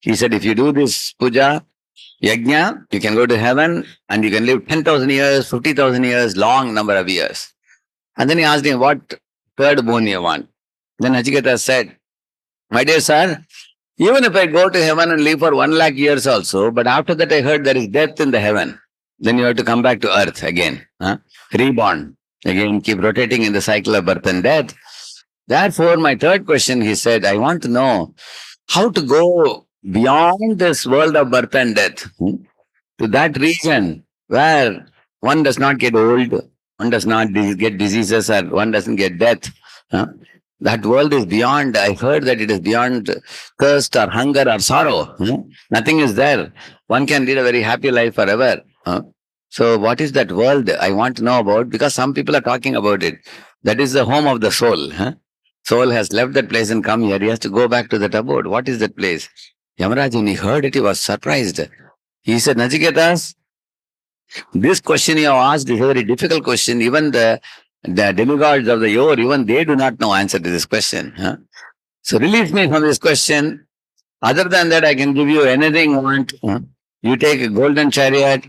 He said, if you do this puja, yajna, you can go to heaven and you can live 10,000 years, 50,000 years, long number of years. And then he asked him, what third boon you want? Then Nachiketas said, my dear sir, even if I go to heaven and live for 1 lakh years also, but after that I heard there is death in the heaven. Then you have to come back to earth again. Reborn. Again, keep rotating in the cycle of birth and death. Therefore, my third question, he said, I want to know how to go beyond this world of birth and death to that region where one does not get old, one does not get diseases, or one doesn't get death. That world is beyond. I heard that it is beyond thirst or hunger or sorrow. Nothing is there. One can lead a very happy life forever. So what is that world I want to know about? Because some people are talking about it. That is the home of the soul. Soul has left that place and come here. He has to go back to that abode. What is that place? Yamaraj, when he heard it, he was surprised. He said, Nachiketas, this question you have asked is a very difficult question. Even the demigods of the Yor, even they do not know answer to this question. So release me from this question. Other than that, I can give you anything you want. You take a golden chariot,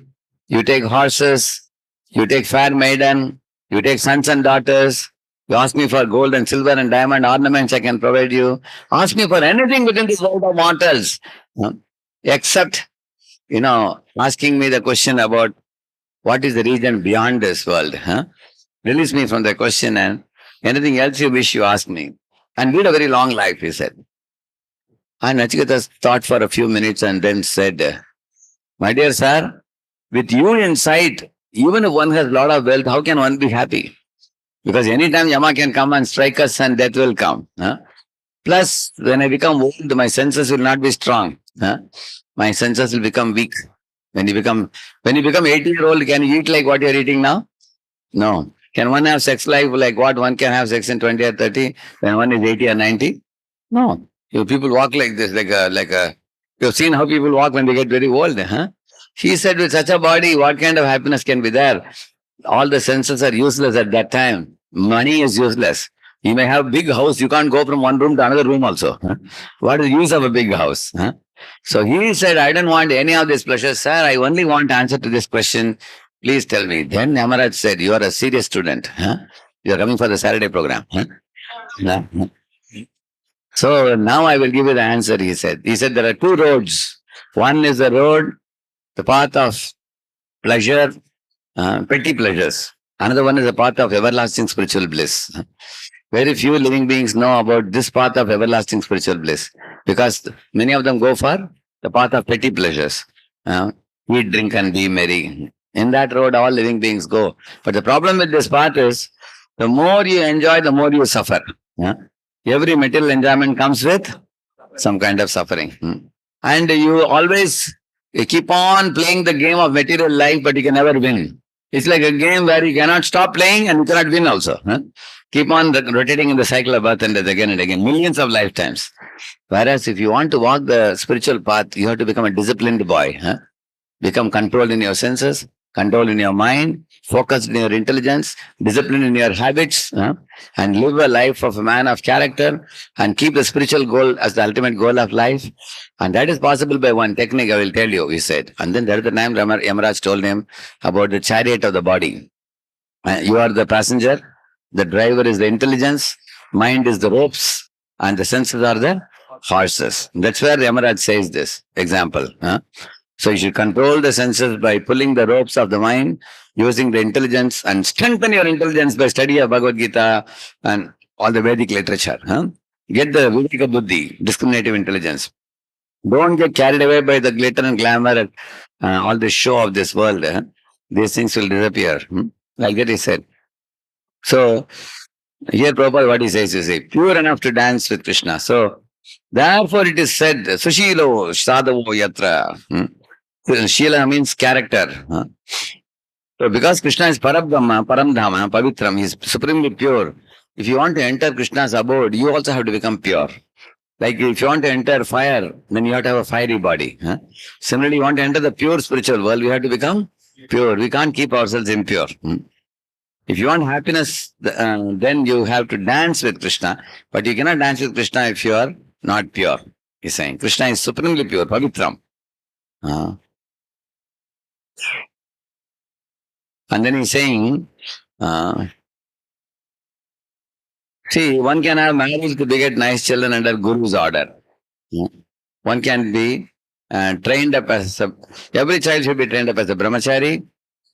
you take horses, you take fair maiden, you take sons and daughters. You ask me for gold and silver and diamond ornaments, I can provide you. Ask me for anything within this world of mortals. Except, asking me the question about what is the region beyond this world. Release me from the question and anything else you wish you ask me. And lead a very long life, he said. And Nachiketas thought for a few minutes and then said, my dear sir, with you in sight, even if one has a lot of wealth, how can one be happy? Because anytime Yama can come and strike us and death will come. Plus, when I become old, my senses will not be strong. My senses will become weak. When you become 80-year-old, can you eat like what you are eating now? No. Can one have sex life like what one can have sex in 20 or 30 when one is 80 or 90? No. People walk like this, you've seen how people walk when they get very old. He said, with such a body, what kind of happiness can be there? All the senses are useless at that time. Money is useless. You may have a big house, you can't go from one room to another room also. What is the use of a big house? So he said, I don't want any of these pleasures, sir. I only want answer to this question. Please tell me. Then Yamaraj said, you are a serious student. You are coming for the Saturday program. Yeah. So now I will give you the answer, he said. He said there are two roads. One is the road, the path of pleasure, petty pleasures. Another one is the path of everlasting spiritual bliss. Very few living beings know about this path of everlasting spiritual bliss because many of them go for the path of petty pleasures. Eat, drink, and be merry. In that road, all living beings go. But the problem with this path is the more you enjoy, the more you suffer. Every material enjoyment comes with some kind of suffering. And you keep on playing the game of material life, but you can never win. It's like a game where you cannot stop playing and you cannot win also. Keep on rotating in the cycle of birth and death again and again, millions of lifetimes. Whereas if you want to walk the spiritual path, you have to become a disciplined boy. Become controlled in your senses, controlled in your mind, focused in your intelligence, disciplined in your habits, and live a life of a man of character and keep the spiritual goal as the ultimate goal of life. And that is possible by one technique, I will tell you, he said. And then there at the time, Yamaraj told him about the chariot of the body. You are the passenger, the driver is the intelligence, mind is the ropes, and the senses are the horses. That's where Yamaraj says this example. So you should control the senses by pulling the ropes of the mind, using the intelligence, and strengthen your intelligence by study of Bhagavad Gita and all the Vedic literature. Get the Viveka Buddhi, discriminative intelligence. Don't get carried away by the glitter and glamour and all the show of this world. These things will disappear. Like that he said. So here Prabhupada what he says is pure enough to dance with Krishna. So therefore it is said, Sushilo Sadhavo Yatra. Shila means character. So because Krishna is Parabdhamma, Paramdhama, Pavitram, he is supremely pure. If you want to enter Krishna's abode, you also have to become pure. Like if you want to enter fire, then you have to have a fiery body. Similarly, you want to enter the pure spiritual world, we have to become pure. We can't keep ourselves impure. If you want happiness, then you have to dance with Krishna. But you cannot dance with Krishna if you are not pure. He's saying Krishna is supremely pure, Pavitram. And then he's saying, see, one can have marriage to beget nice children under Guru's order. One can be trained up as every child should be trained up as a brahmachari.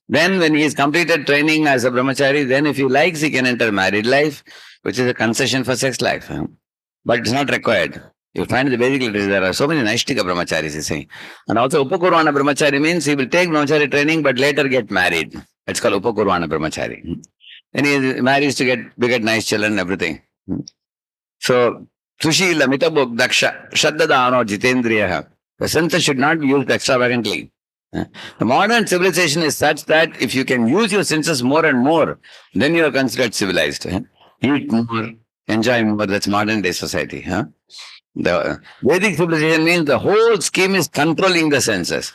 Then when he is completed training as a brahmachari, then if he likes, he can enter married life, which is a concession for sex life. But it's not required. You find the Vedic literature, there are so many Naishtika brahmacharis, he's saying. And also Upakurvana brahmachari means he will take brahmachari training but later get married. It's called Upakurvana brahmachari. Then he marries to beget nice children and everything. So, Sushila, Mitabhok, Daksha, Shaddadano, Jitendriya. The senses should not be used extravagantly. The modern civilization is such that if you can use your senses more and more, then you are considered civilized. Eat more, enjoy more, that's modern day society. The Vedic civilization means the whole scheme is controlling the senses,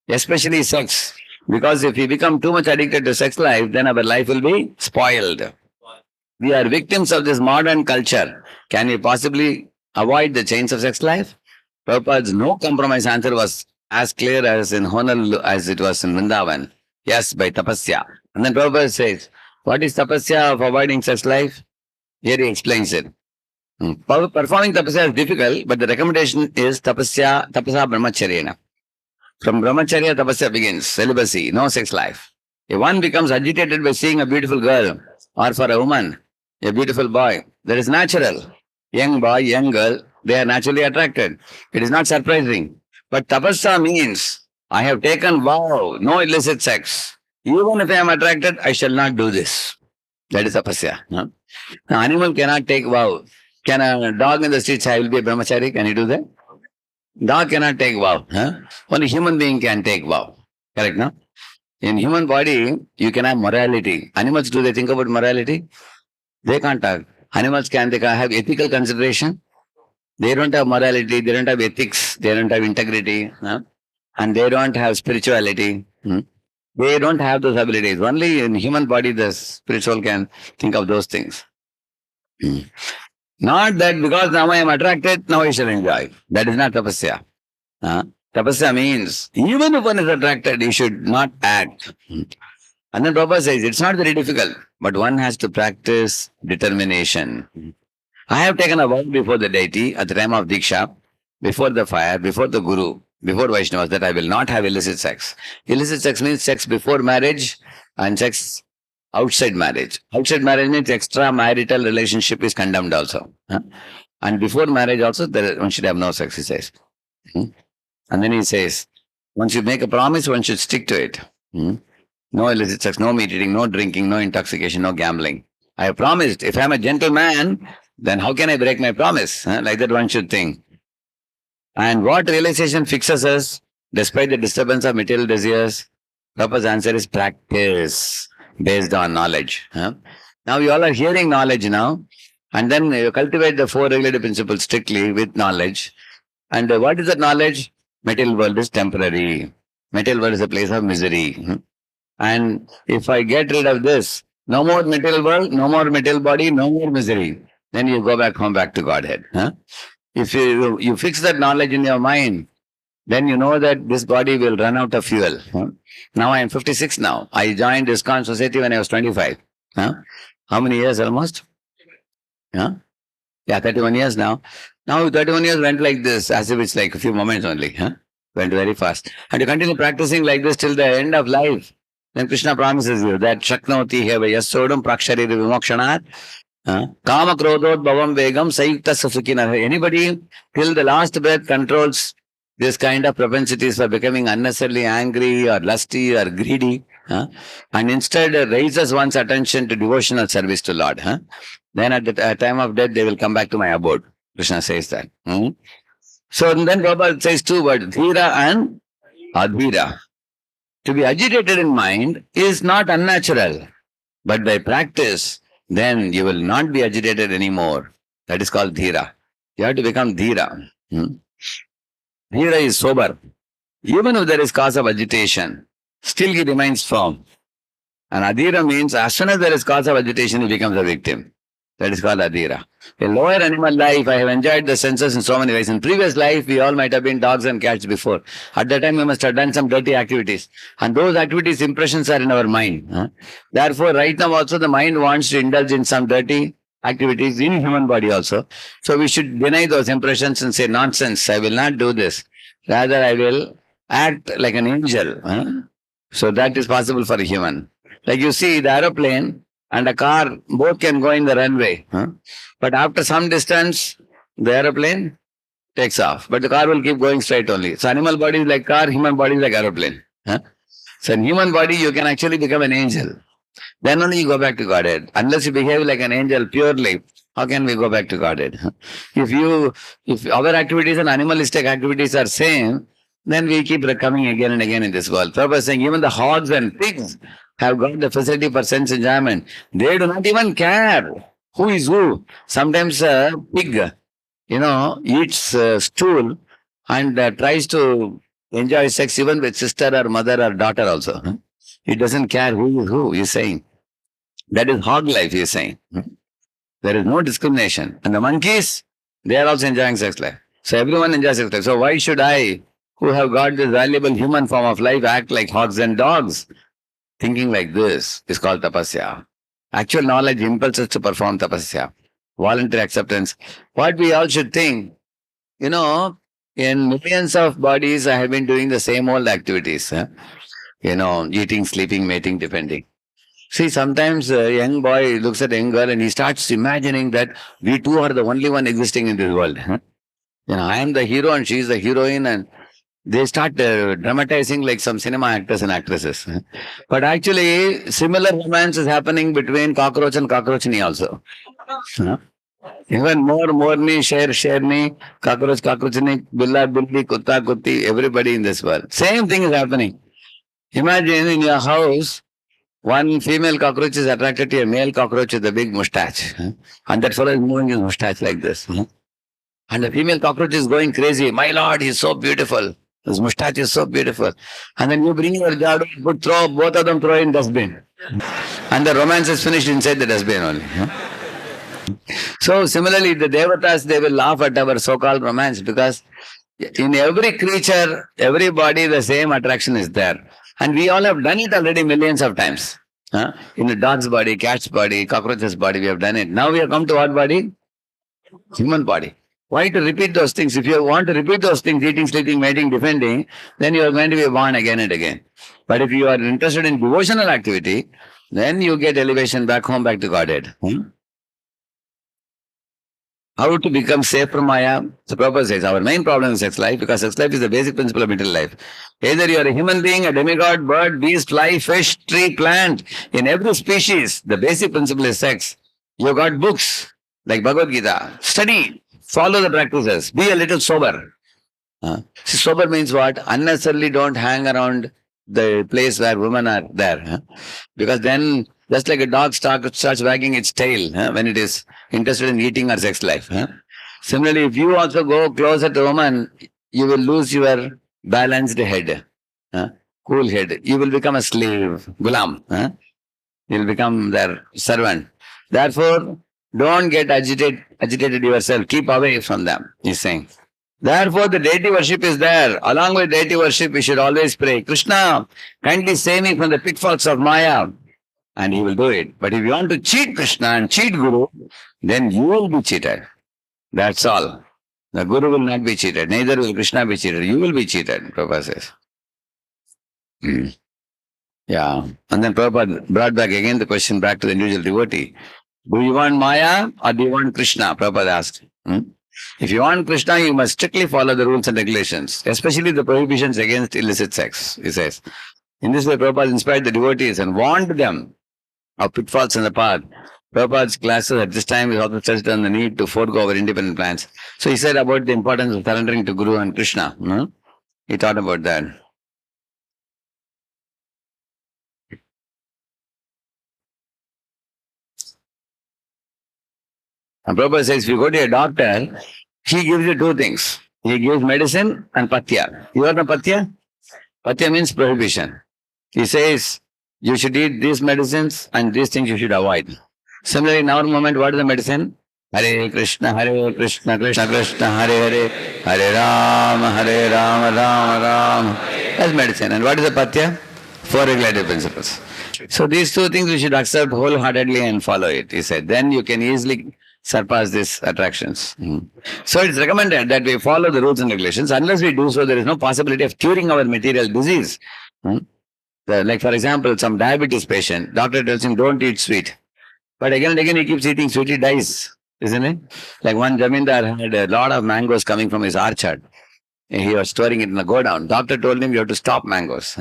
especially sex. Because if we become too much addicted to sex life, then our life will be spoiled. We are victims of this modern culture. Can we possibly avoid the chains of sex life? Prabhupada's no compromise answer was as clear as in Honolulu as it was in Vrindavan. Yes, by tapasya. And then Prabhupada says, what is tapasya of avoiding sex life? Here he explains it. Performing tapasya is difficult, but the recommendation is tapasa brahmacharyena. From brahmacharya, tapasya begins, celibacy, no sex life. If one becomes agitated by seeing a beautiful girl, or for a woman, a beautiful boy, that is natural. Young boy, young girl, they are naturally attracted. It is not surprising. But tapasya means, I have taken vow, no illicit sex. Even if I am attracted, I shall not do this. That is tapasya. An animal cannot take vow. Can a dog in the street say, I will be a brahmachari? Can he do that? Dog cannot take vow. Only human being can take vow. Correct, no? In human body, you can have morality. Animals, do they think about morality? They can't talk. Animals they can have ethical consideration. They don't have morality, they don't have ethics, they don't have integrity, and they don't have spirituality. They don't have those abilities. Only in human body, the spiritual can think of those things. Not that because now I am attracted, now I shall enjoy. That is not tapasya. Tapasya means even if one is attracted, he should not act. And then Prabhupada says it's not very difficult, but one has to practice determination. I have taken a vow before the deity at the time of Diksha, before the fire, before the Guru, before Vaishnavas, that I will not have illicit sex. Illicit sex means sex before marriage and sex outside marriage. Outside marriage means extramarital relationship is condemned also. And before marriage also, one should have no sex, he says. And then he says, once you make a promise, one should stick to it. No illicit sex, no meat eating, no drinking, no intoxication, no gambling. I have promised, if I am a gentleman, then how can I break my promise? Like that one should think. And what realization fixes us, despite the disturbance of material desires? Prabhupada's answer is practice, based on knowledge. Now you all are hearing knowledge now, and then you cultivate the four regulative principles strictly with knowledge. And what is that knowledge? Material world is temporary. Material world is a place of misery. And if I get rid of this, no more material world, no more material body, no more misery, then you go back home, back to Godhead. If you fix that knowledge in your mind, then you know that this body will run out of fuel. Now I am 56 now. I joined ISKCON society when I was 25. How many years almost? Yeah, 31 years now. Now 31 years went like this, as if it's like a few moments only. Went very fast. And you continue practicing like this till the end of life. Then Krishna promises you that Shaknoti heva yasodam prakshariri vimokshanat kama krodot bhavam vegam sayukta sasukina. Anybody till the last breath controls this kind of propensities for becoming unnecessarily angry or lusty or greedy, and instead raises one's attention to devotional service to Lord. Then at the time of death, they will come back to my abode. Krishna says that. So then Prabhupada says two words, dhira and adhira. To be agitated in mind is not unnatural, but by practice, then you will not be agitated anymore. That is called dhira. You have to become dhira. Dhira is sober. Even if there is cause of agitation, still he remains firm. And adhira means as soon as there is cause of agitation, he becomes a victim. That is called adhira. A lower animal life, I have enjoyed the senses in so many ways. In previous life, we all might have been dogs and cats before. At that time, we must have done some dirty activities. And those activities, impressions are in our mind. Therefore, right now also, the mind wants to indulge in some dirty activities in human body also. So we should deny those impressions and say, nonsense, I will not do this. Rather, I will act like an angel. So that is possible for a human. Like you see, the aeroplane and a car, both can go in the runway. But after some distance, the aeroplane takes off. But the car will keep going straight only. So animal body is like car, human body is like aeroplane. So in human body, you can actually become an angel. Then only you go back to Godhead. Unless you behave like an angel purely, how can we go back to Godhead? If our activities and animalistic activities are same, then we keep coming again and again in this world. Prabhupada is saying even the hogs and pigs have got the facility for sense enjoyment. They do not even care who is who. Sometimes a pig, eats stool and tries to enjoy sex even with sister or mother or daughter also. He doesn't care who is who, he is saying. That is hog life, he is saying. There is no discrimination. And the monkeys, they are also enjoying sex life. So everyone enjoys sex life. So why should I, who have got this valuable human form of life, act like hogs and dogs? Thinking like this is called tapasya. Actual knowledge impulses to perform tapasya. Voluntary acceptance. What we all should think, in millions of bodies, I have been doing the same old activities. Eating, sleeping, mating, depending. See, sometimes a young boy looks at a young girl and he starts imagining that we two are the only one existing in this world. I am the hero and she is the heroine, and they start dramatizing like some cinema actors and actresses. But actually, similar romance is happening between cockroach and cockroachni also. Even more ni, share ni, cockroachni, billa, billi, kutta, kutti, everybody in this world. Same thing is happening. Imagine in your house, one female cockroach is attracted to a male cockroach with a big mustache. And that fellow is moving his mustache like this. And the female cockroach is going crazy. My lord, he is so beautiful. His mustache is so beautiful. And then you bring your jadu, both of them throw in dustbin. And the romance is finished inside the dustbin only. So similarly, the devatas, they will laugh at our so-called romance because in every creature, every body, the same attraction is there. And we all have done it already millions of times. Huh? In a dog's body, cat's body, cockroach's body, we have done it. Now we have come to what body? Human body. Why to repeat those things? If you want to repeat those things, eating, sleeping, mating, defending, then you are going to be born again and again. But if you are interested in devotional activity, then you get elevation back home, back to Godhead. How to become safe from Maya? So Prabhupada says, our main problem is sex life, because sex life is the basic principle of material life. Either you are a human being, a demigod, bird, beast, fly, fish, tree, plant. In every species, the basic principle is sex. You got books like Bhagavad Gita. Study, follow the practices, be a little sober. See, sober means what? Unnecessarily don't hang around the place where women are there. Because then, just like a dog starts wagging its tail when it is interested in eating or sex life. Similarly, if you also go closer to a woman, you will lose your balanced head, cool head. You will become a slave, gulam. You will become their servant. Therefore, don't get agitated yourself. Keep away from them, he's saying. Therefore, the deity worship is there. Along with deity worship, we should always pray, Krishna, kindly save me from the pitfalls of Maya. And he will do it. But if you want to cheat Krishna and cheat Guru, then you will be cheated. That's all. The Guru will not be cheated. Neither will Krishna be cheated. You will be cheated, Prabhupada says. Yeah. And then Prabhupada brought back again the question back to the individual devotee. Do you want Maya or do you want Krishna? Prabhupada asked. If you want Krishna, you must strictly follow the rules and regulations, especially the prohibitions against illicit sex, he says. In this way, Prabhupada inspired the devotees and warned them of pitfalls in the path. Prabhupada's classes at this time is also stressed on the need to forego our independent plans. So he said about the importance of surrendering to Guru and Krishna. He taught about that. And Prabhupada says, if you go to a doctor, he gives you two things. He gives medicine and patya. You know patya? Patya means prohibition. He says, you should eat these medicines and these things you should avoid. Similarly, in our moment, what is the medicine? Hare Krishna, Krishna Krishna, Hare Hare, Hare Rama, Rama Rama. That's medicine. And what is the patya? Four regulative principles. So these two things we should accept wholeheartedly and follow it, he said. Then you can easily surpass these attractions. So it's recommended that we follow the rules and regulations. Unless we do so, there is no possibility of curing our material disease. Like for example, some diabetes patient, doctor tells him don't eat sweet. But again and again he keeps eating sweet, he dies, isn't it? Like one zamindar had a lot of mangoes coming from his orchard. He was storing it in a godown. Doctor told him you have to stop mangoes.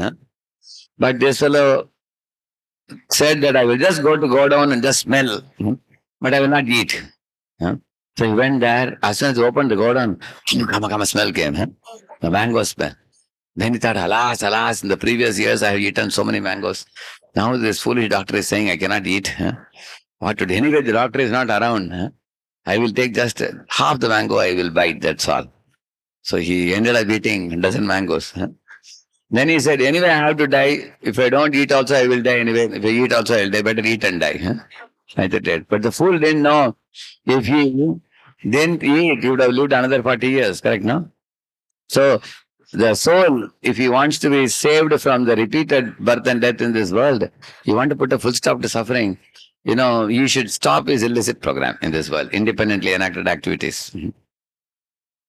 But this fellow said that I will just go to godown and just smell, but I will not eat. So he went there. As soon as he opened the godown, come, smell came. The mango smell. Then he thought, alas, in the previous years I have eaten so many mangoes. Now this foolish doctor is saying I cannot eat. What to do? Anyway, the doctor is not around. I will take just half the mango, I will bite, that's all. So he ended up eating a dozen mangoes. Then he said, anyway, I have to die. If I don't eat also, I will die anyway. If I eat also, I will die. Better eat and die. But the fool didn't know. If he didn't eat, he would have lived another 40 years, correct, no? So, the soul, if he wants to be saved from the repeated birth and death in this world, you want to put a full stop to suffering, you should stop his illicit program in this world, independently enacted activities.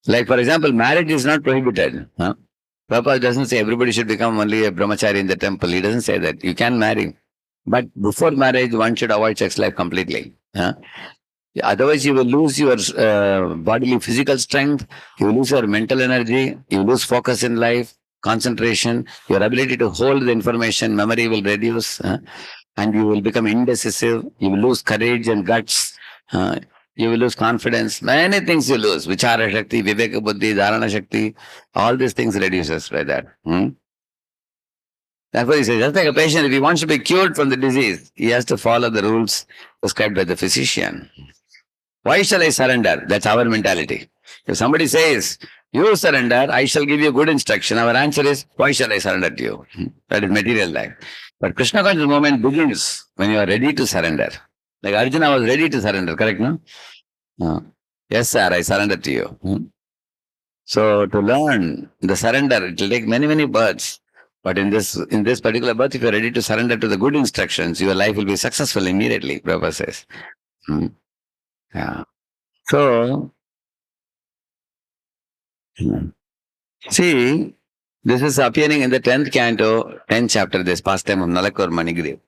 Like, for example, marriage is not prohibited. Prabhupada doesn't say everybody should become only a brahmachari in the temple. He doesn't say that. You can marry. But before marriage, one should avoid sex life completely. Otherwise, you will lose your bodily physical strength, you will lose your mental energy, you will lose focus in life, concentration, your ability to hold the information, memory will reduce, and you will become indecisive, you will lose courage and guts, you will lose confidence, many things you lose, Vichara Shakti, Viveka Buddhi, Dharana Shakti, all these things reduces by that. Therefore he says, just like a patient, if he wants to be cured from the disease, he has to follow the rules prescribed by the physician. Why shall I surrender? That's our mentality. If somebody says, you surrender, I shall give you good instruction. Our answer is, why shall I surrender to you? That is material life. But Krishna conscious movement begins when you are ready to surrender. Like Arjuna was ready to surrender, correct, no? Yes, sir, I surrender to you. So to learn the surrender, it will take many, many births. But in this particular birth, if you're ready to surrender to the good instructions, your life will be successful immediately, Prabhupada says. Yeah. So, see, this is appearing in the 10th canto, 10th chapter, this pastime of Nalakor Manigriv.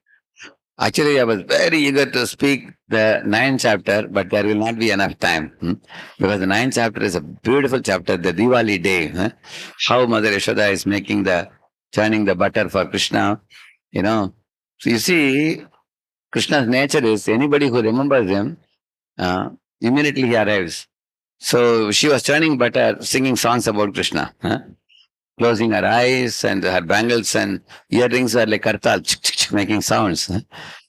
Actually, I was very eager to speak the 9th chapter, but there will not be enough time. Because the 9th chapter is a beautiful chapter, the Diwali day. How Mother Yashoda is churning the butter for Krishna. So you see, Krishna's nature is anybody who remembers him, immediately he arrives. So she was churning butter, singing songs about Krishna. Closing her eyes and her bangles and earrings were like kartal, making sounds.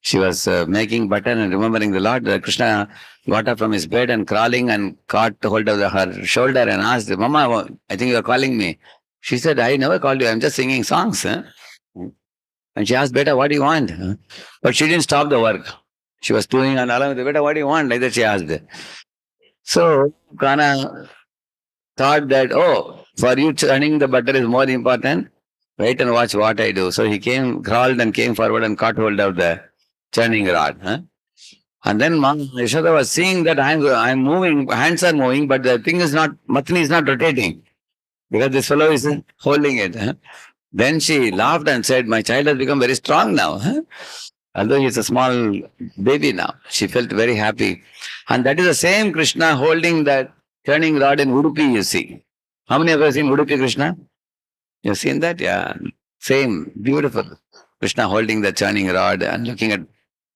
She was making butter and remembering the Lord. Krishna got up from his bed and crawling and caught hold of her shoulder and asked, Mama, I think you are calling me. She said, I never called you. I'm just singing songs. And she asked, Beta, what do you want? But she didn't stop the work. She was doing and along with the Beta, what do you want? Like that she asked. So Kana thought that, for you churning the butter is more important. Wait and watch what I do. So he crawled and came forward and caught hold of the churning rod. And then Yashoda was seeing that I'm moving, hands are moving, but the thing is not, Matni is not rotating because this fellow is holding it. Then she laughed and said, my child has become very strong now. Although he's a small baby now. She felt very happy. And that is the same Krishna holding that turning rod in Udupi, you see. How many of us seen Udupi Krishna? You've seen that? Yeah. Same. Beautiful. Krishna holding the churning rod and looking at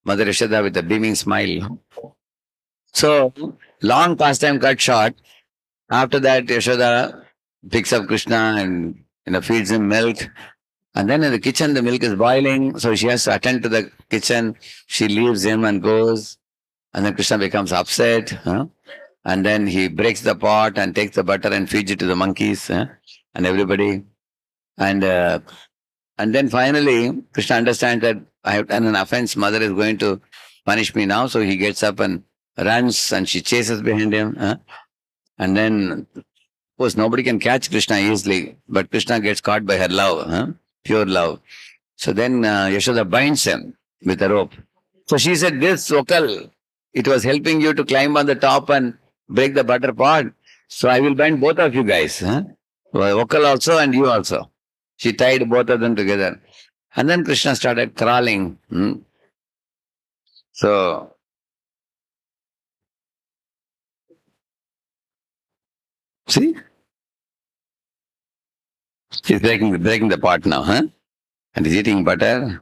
Mother Yashoda with a beaming smile. So, long pastime cut short. After that, Yashoda picks up Krishna and feeds him milk. And then in the kitchen, the milk is boiling. So she has to attend to the kitchen. She leaves him and goes. And then Krishna becomes upset. And then he breaks the pot and takes the butter and feeds it to the monkeys and everybody. And then finally, Krishna understands that I have done an offense. Mother is going to punish me now. So he gets up and runs and she chases behind him. And then, of course, nobody can catch Krishna easily. But Krishna gets caught by her love, pure love. So then Yashoda binds him with a rope. So she said, this vocal, it was helping you to climb on the top and break the butter pot. So I will bind both of you guys. Vocal also and you also. She tied both of them together. And then Krishna started crawling. So, see? She's breaking the pot now, and he's eating butter.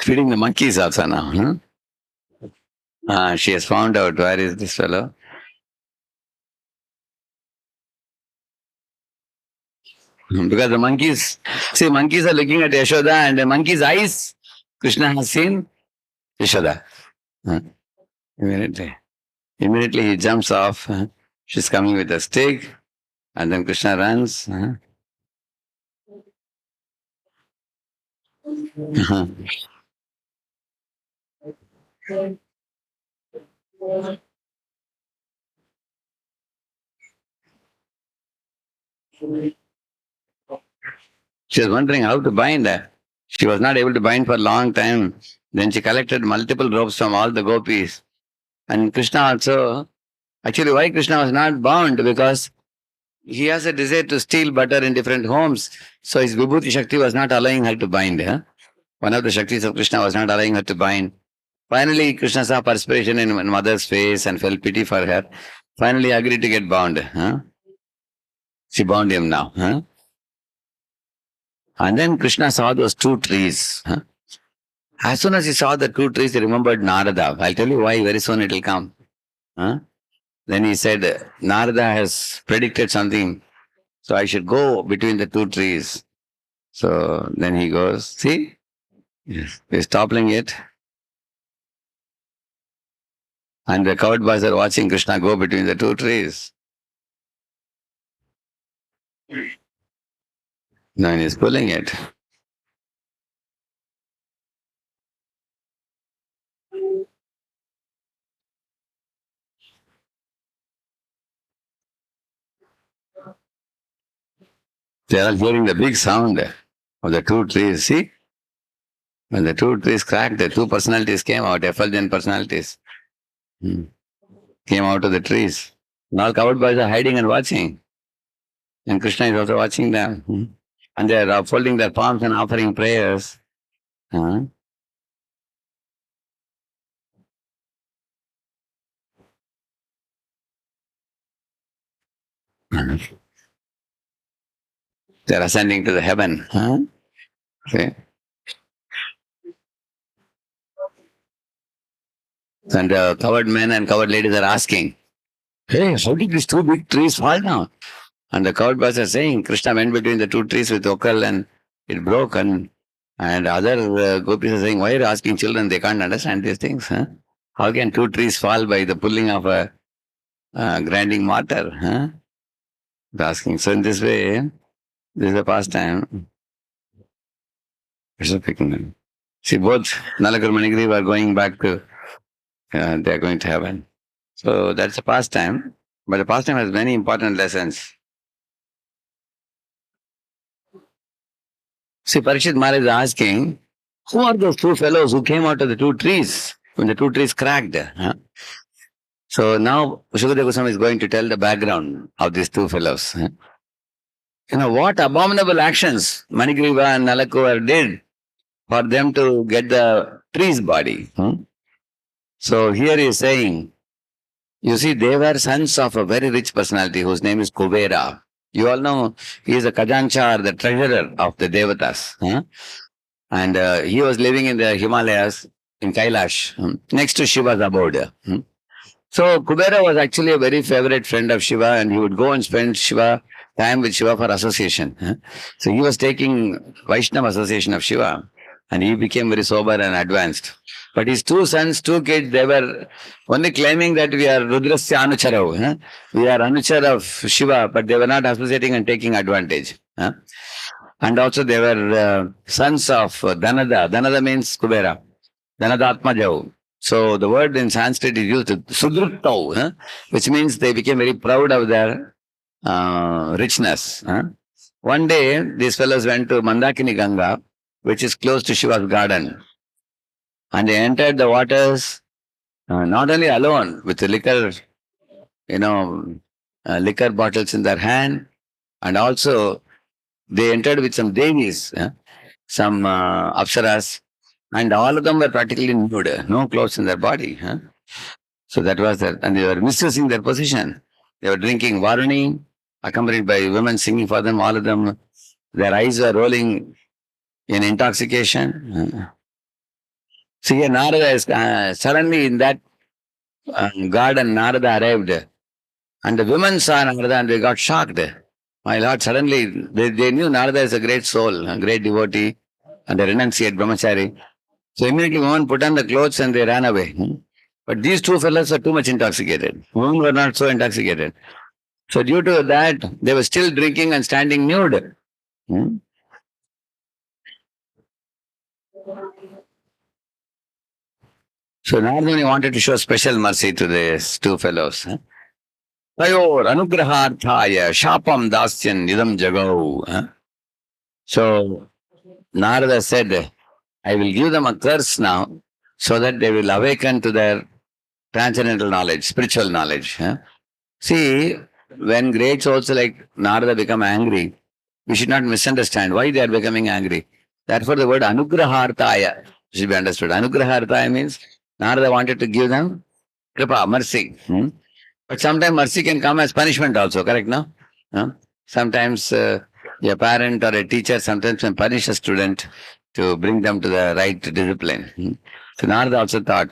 Feeding the monkeys also now. She has found out where is this fellow. Because the monkeys are looking at Yashoda and the monkey's eyes, Krishna has seen Yashoda. Immediately he jumps off. She's coming with a stick and then Krishna runs. She was wondering how to bind. She was not able to bind for a long time. Then she collected multiple ropes from all the gopis. And Krishna also, actually why Krishna was not bound? Because he has a desire to steal butter in different homes. So his Vibhuti Shakti was not allowing her to bind. One of the Shaktis of Krishna was not allowing her to bind. Finally, Krishna saw perspiration in mother's face and felt pity for her. Finally agreed to get bound. She bound him now. And then Krishna saw those two trees. As soon as he saw the two trees, he remembered Narada. I'll tell you why, very soon it will come. Then he said, Narada has predicted something, so I should go between the two trees. So then he goes, see? Yes. He's toppling it. And the coward boys are watching Krishna go between the two trees. Now he is pulling it. They are hearing the big sound of the two trees. See? When the two trees cracked, the two personalities came out, effulgent personalities. Came out of the trees. And all coward boys are hiding and watching. And Krishna is also watching them. And they are folding their palms and offering prayers. Huh? They are ascending to the heaven. Huh? See? And the covered men and covered ladies are asking, hey, how did these two big trees fall down? And the coward boys are saying, Krishna went between the two trees with okal and it broke. And other gopis are saying, why are you asking children? They can't understand these things. Huh? How can two trees fall by the pulling of a grinding mortar? Huh? They're asking. So in this way, this is a pastime. Krishna picking them. See, both Nalakur and Manigriva are going back to, they are going to heaven. So that's a pastime. But the pastime has many important lessons. See, Parikshit Maharaj is asking, who are those two fellows who came out of the two trees when the two trees cracked? Huh? So now Shukadeva Goswami is going to tell the background of these two fellows. Huh? You know, what abominable actions Manigriva and Nalakur did for them to get the tree's body. Huh? So here he is saying, you see, they were sons of a very rich personality whose name is Kubera. You all know he is the Kajancha, the treasurer of the Devatas. Huh? And he was living in the Himalayas, in Kailash, next to Shiva's abode. So Kubera was actually a very favorite friend of Shiva, and he would go and spend time with Shiva for association. So he was taking Vaishnava association of Shiva, and he became very sober and advanced. But his two sons, two kids, they were only claiming that we are Rudrasya Anucharav. We are Anuchar of Shiva, but they were not associating and taking advantage. And also they were sons of Dhanada. Dhanada means Kubera. Dhanadaatmajau. So the word in Sanskrit is used, Sudruttau, which means they became very proud of their richness. One day, these fellows went to Mandakini Ganga, which is close to Shiva's garden. And they entered the waters, not only alone, with the liquor, liquor bottles in their hand, and also they entered with some devis, some apsaras, and all of them were practically nude, no clothes in their body. So that was that. And they were misusing their position. They were drinking Varuni, accompanied by women singing for them, all of them. Their eyes were rolling in intoxication. So here Narada is suddenly in that garden, Narada arrived. And the women saw Narada and they got shocked. My Lord, suddenly they knew Narada is a great soul, a great devotee, and a renunciate brahmachari. So immediately women put on the clothes and they ran away. But these two fellows were too much intoxicated. Women were not so intoxicated. So due to that, they were still drinking and standing nude. So Narada wanted to show special mercy to these two fellows. Tayor anugraharthaya shapam dasyan idam jagau. So Narada said, I will give them a curse now so that they will awaken to their transcendental knowledge, spiritual knowledge. See, when great souls like Narada become angry, we should not misunderstand why they are becoming angry. Therefore, the word anugraharthaya should be understood. Anugraharthaya means Narada wanted to give them kripa, mercy. But sometimes mercy can come as punishment also, correct, no? Sometimes a parent or a teacher sometimes can punish a student to bring them to the right discipline. So Narada also thought,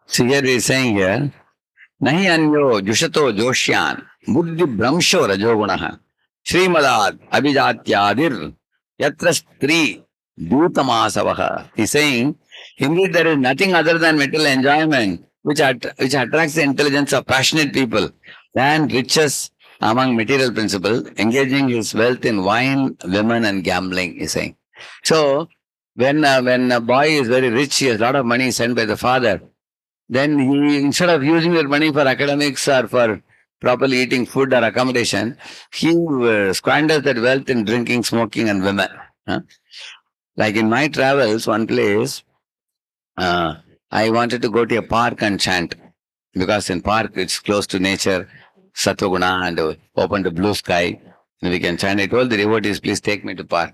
See here we is saying here, Nahi anyo jushato joshyan buddhi brahmsho rajogunaha Srimadad abhijatyadir yatra stri dutamasavaha. He's saying, Indeed, there is nothing other than material enjoyment which attracts the intelligence of passionate people than riches among material principles, engaging his wealth in wine, women, and gambling, he's saying. So, when a boy is very rich, he has a lot of money sent by the father, then he, instead of using that money for academics or for properly eating food or accommodation, he squanders that wealth in drinking, smoking, and women. Huh? Like in my travels, one place, I wanted to go to a park and chant because in park it's close to nature, Satvaguna, and open to blue sky, and we can chant. I told the devotees, please take me to park.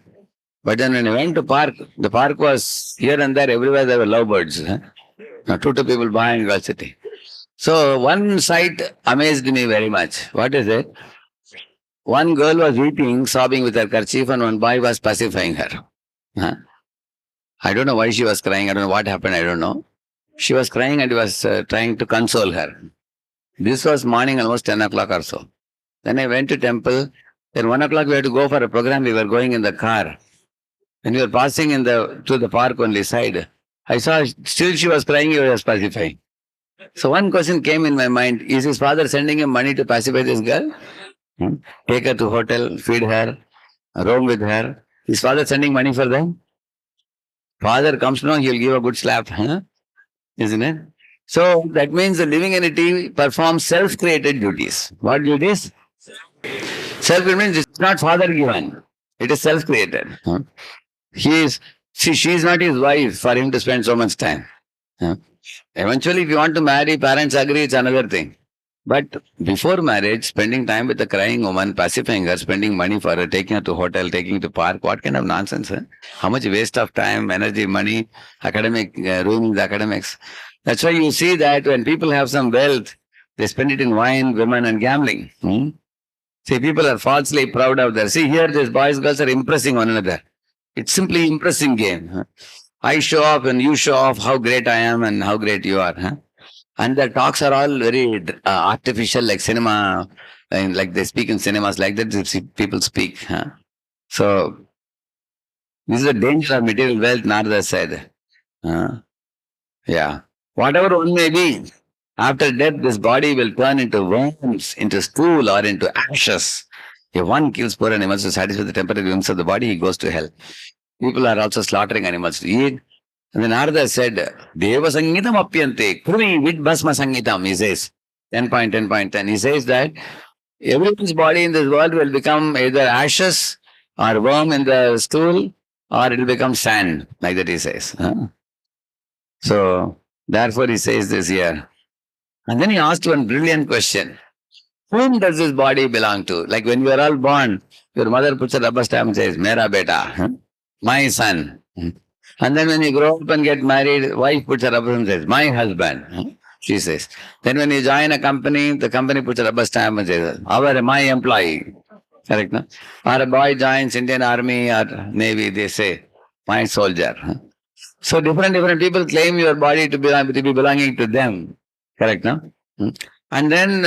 But then when I went to park, the park was here and there, everywhere there were lovebirds. Huh? Now, two people buying girl city. So one sight amazed me very much. What is it? One girl was weeping, sobbing with her kerchief, and one boy was pacifying her. Huh? I don't know why she was crying. I don't know what happened. I don't know. She was crying and he was trying to console her. This was morning, almost 10 o'clock or so. Then I went to temple. Then 1 o'clock we had to go for a program. We were going in the car. When we were passing to the park only side, I saw still she was crying, he was pacifying. So one question came in my mind, is his father sending him money to pacify this girl? Take her to hotel, feed her, roam with her. His father sending money for them? Father comes now, he'll give a good slap, huh? Isn't it? So that means the living entity performs self-created duties. What duties? Self-created means it's not father given. It is self-created. Huh? She is not his wife for him to spend so much time. Huh? Eventually, if you want to marry, parents agree, it's another thing. But before marriage, spending time with a crying woman, pacifying her, spending money for her, taking her to hotel, taking her to park, what kind of nonsense? Huh? How much waste of time, energy, money, ruining the academics. That's why you see that when people have some wealth, they spend it in wine, women, and gambling. See, people are falsely proud of that. See, here these boys, girls are impressing one another. It's simply impressing game. Huh? I show off and you show off how great I am and how great you are. Huh? And the talks are all very artificial, like cinema, and like they speak in cinemas, like that people speak. Huh? So, this is a danger of material wealth, Narada said. Yeah. Whatever one may be, after death, this body will turn into worms, into stool, or into ashes. If one kills poor animals to satisfy the temporary whims of the body, he goes to hell. People are also slaughtering animals to eat. And then Narada said, Deva Sangitam apyante, Krumi vid basma sangitam, he says. 10.10.10. He says that everyone's body in this world will become either ashes or worm in the stool, or it will become sand, like that he says. Huh? So, therefore he says this here. And then he asked one brilliant question. Whom does this body belong to? Like when you are all born, your mother puts a rubber stamp and says, Mera beta, huh? My son. And then when you grow up and get married, wife puts a rubber stamp and says, my husband. Huh? She says. Then when you join a company, the company puts a rubber stamp and says, my employee. Correct, no? Or a boy joins Indian Army or Navy, they say, my soldier. Huh? So different people claim your body to be belonging to them. Correct, no? And then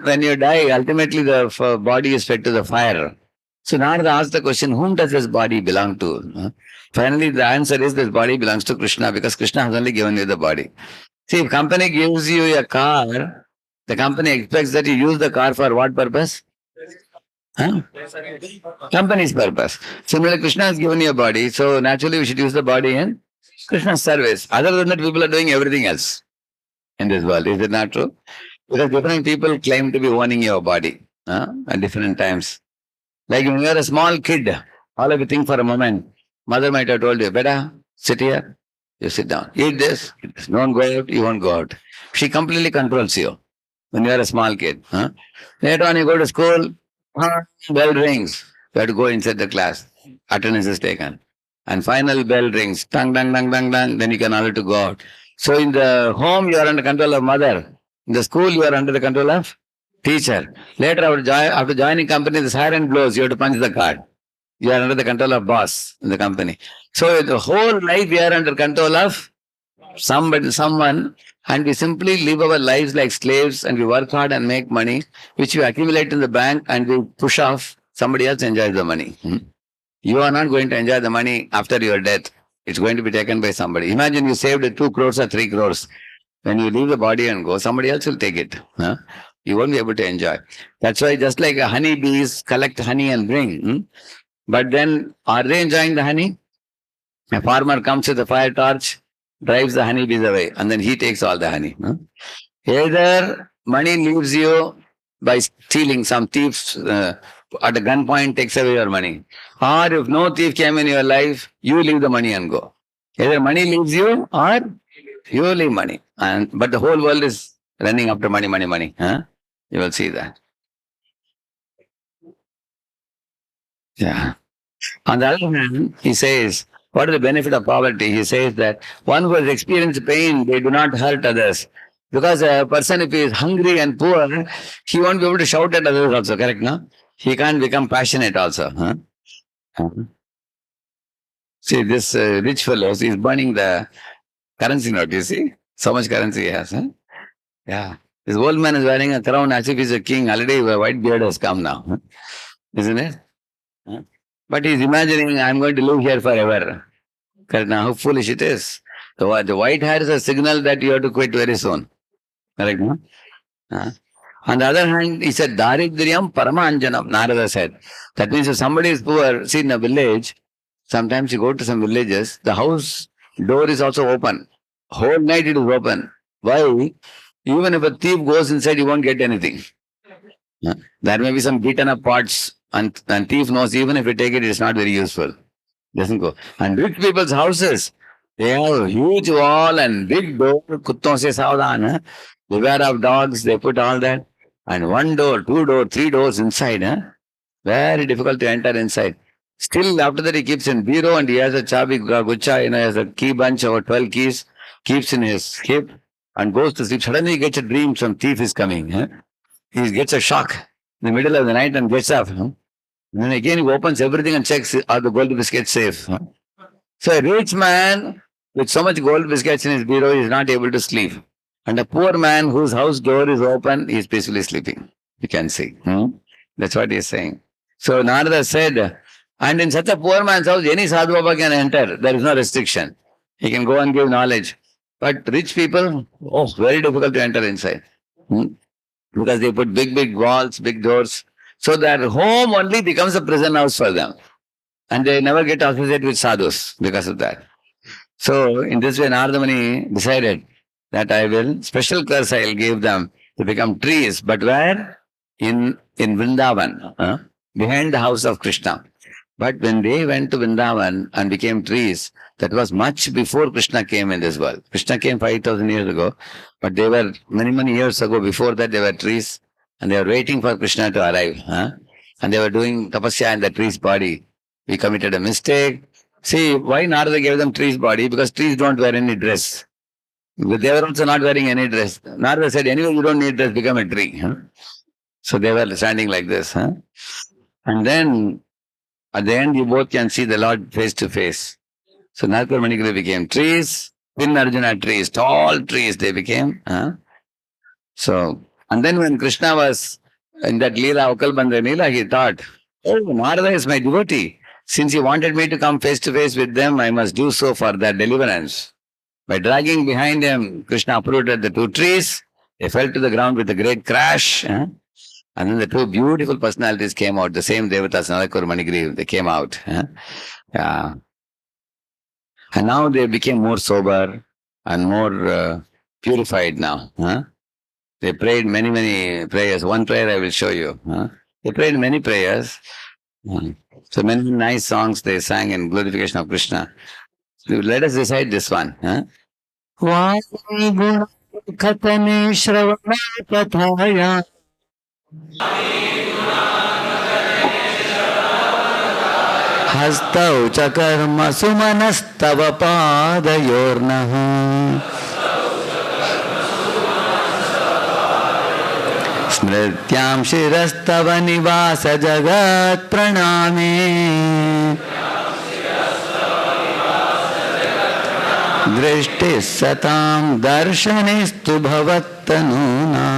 when you die, ultimately the body is fed to the fire. So Narada asked the question, whom does this body belong to? Finally, the answer is this body belongs to Krishna because Krishna has only given you the body. See, if company gives you a car, the company expects that you use the car for what purpose? Huh? Company's purpose. Similarly, Krishna has given you a body, so naturally we should use the body in Krishna's service. Other than that, people are doing everything else in this world. Is it not true? Because different people claim to be owning your body at different times. Like when you are a small kid, all of you think for a moment, mother might have told you, Beta, sit here, you sit down. Eat this, don't go out, you won't go out. She completely controls you when you are a small kid. Later on you go to school, bell rings, you have to go inside the class, attendance is taken. And final bell rings, tang, tang, tang, tang, tang, then you can allow to go out. So in the home you are under control of mother. In the school you are under the control of teacher. Later after joining company, the siren blows, you have to punch the card. You are under the control of boss in the company. So the whole life we are under control of someone, and we simply live our lives like slaves and we work hard and make money, which we accumulate in the bank and we push off, somebody else enjoys the money. You are not going to enjoy the money after your death. It's going to be taken by somebody. Imagine you saved 2 crores or 3 crores. When you leave the body and go, somebody else will take it. Huh? You won't be able to enjoy. That's why just like honeybees collect honey and bring. But then, are they enjoying the honey? A farmer comes with a fire torch, drives the honeybees away, and then he takes all the honey. Either money leaves you by stealing, some thieves at a gunpoint takes away your money. Or if no thief came in your life, you leave the money and go. Either money leaves you or you leave money. But the whole world is running after money, money, money. You will see that. Yeah. On the other hand, he says, what is the benefit of poverty? He says that one who has experienced pain, they do not hurt others. Because a person, if he is hungry and poor, he won't be able to shout at others also, correct, no? He can't become passionate also. See, this rich fellow is burning the currency note, you see? So much currency he has. Yeah. This old man is wearing a crown as if he's a king. Already a white beard has come now. Isn't it? But he's imagining, I'm going to live here forever. Correct now, how foolish it is. The white hair is a signal that you have to quit very soon. Correct, no? On the other hand, he said, Daridriyam Paramanjanam, Narada said. That means if somebody is poor, see in a village, sometimes you go to some villages, the house door is also open. Whole night it is open. Why? Even if a thief goes inside, he won't get anything. There may be some beaten up pots, and thief knows even if you take it, it's not very useful. Doesn't go. And rich people's houses, they have a huge wall and big door, kutton se savdhan. Beware of dogs, they put all that. And 1 door, 2 door, 3 doors inside. Very difficult to enter inside. Still, after that, he keeps in bureau and he has a chabi gucha, he has a key bunch of 12 keys, keeps in his hip and goes to sleep. Suddenly, he gets a dream some thief is coming. He gets a shock in the middle of the night and gets up. And then again, he opens everything and checks, are the gold biscuits safe? So, a rich man with so much gold biscuits in his bureau is not able to sleep. And a poor man whose house door is open, he is peacefully sleeping. You can see. That's what he is saying. So Narada said, and in such a poor man's house, any sadhu baba can enter. There is no restriction. He can go and give knowledge. But rich people, very difficult to enter inside. Because they put big, big walls, big doors. So their home only becomes a prison house for them. And they never get associated with sadhus because of that. So in this way, Narada Muni decided that special curse I will give them to become trees. But where? In Vrindavan, behind the house of Krishna. But when they went to Vrindavan and became trees, that was much before Krishna came in this world. Krishna came 5,000 years ago, but they were many, many years ago. Before that, they were trees and they were waiting for Krishna to arrive. And they were doing tapasya in the tree's body. We committed a mistake. See, why Narada gave them tree's body? Because trees don't wear any dress. But they were also not wearing any dress. Narada said, anyway, you don't need dress, become a tree. So they were standing like this. And then, at the end, you both can see the Lord face to face. So Narada Manikara became trees, Pin Arjuna trees, tall trees they became. So, and then when Krishna was in that Leela, Okalbandha Leela, he thought, Narada is my devotee. Since he wanted me to come face to face with them, I must do so for their deliverance. By dragging behind them, Krishna uprooted the 2 trees. They fell to the ground with a great crash. And then the 2 beautiful personalities came out. The same Devatas, Nalakur, Manigriv, they came out. Yeah. And now they became more sober and more purified now. They prayed many, many prayers. One prayer I will show you. They prayed many prayers. So many nice songs they sang in glorification of Krishna. Let us recite this one. Khatane Shravana Kathaya Hastau Chakarma Sumanastava Padayornaha Smrityam Shirastava Nivasa Jagat Praname Drishti Satam Darshanistu Bhavattanunam.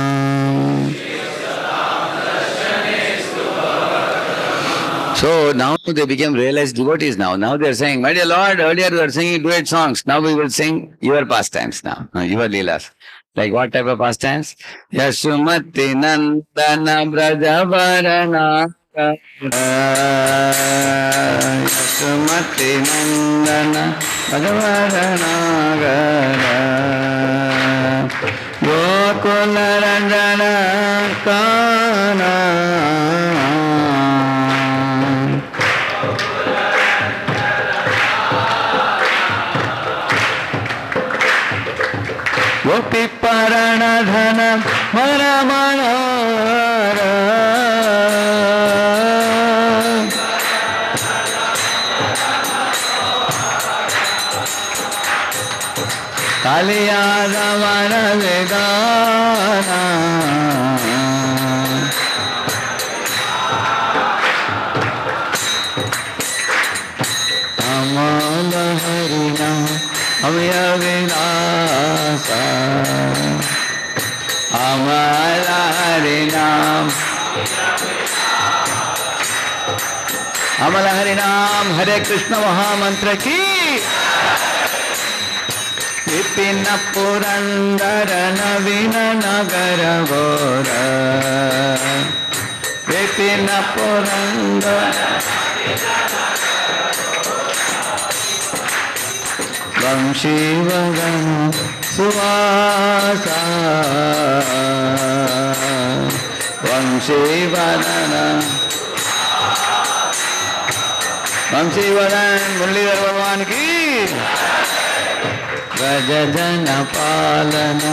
So So now they became realized devotees now. Now they are saying, my dear Lord, earlier we were singing duet songs. Now we will sing your pastimes now, your leelas. Like what type of pastimes? Yashumati Nandana Brajavarana Yashumati Nandana Brajavarana Gokula Ranjana Kana Gopi Parana Dhana Mana Manara Kaliyada Mana Vedana Amala Harina Amya Vinasa Amala Harinam Amala Harinam Hare Krishna Mahamantra ki Vipina Purandara Navina Nagara Gora Vipina Purandara Vamshivagan Suvasa Vamshivadana Vamshivadan Mullidhar Bhagwan ki Rajajana Palana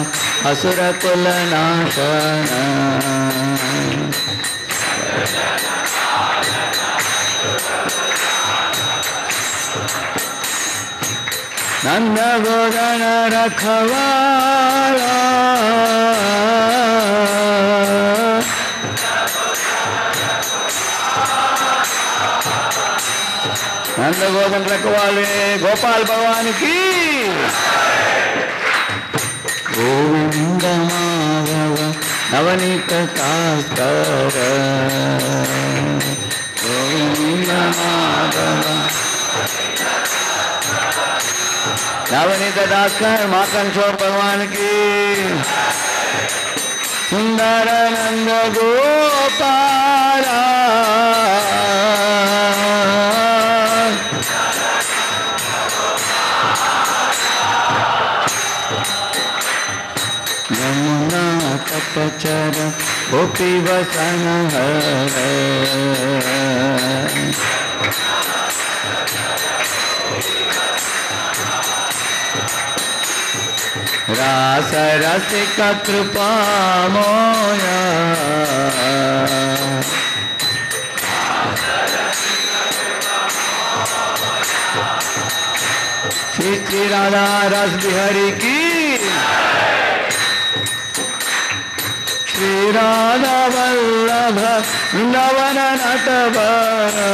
Asura Kula Nashana Nanda Godana Rakhavala Nanda Godana Rakhavale Gopal Bhavan ki Govinda Madhava Navanika Kastara Govinda Madhava Navanita Daskar Makan Chor Bhagwan ki Sundarananda Gopala Yamuna Tapachara Gopi Vasana Hara Rasa Rasika Kripa Moya Shri Radha Ras Bihari ki Shri Radha Vallabha Vrindavana Natavara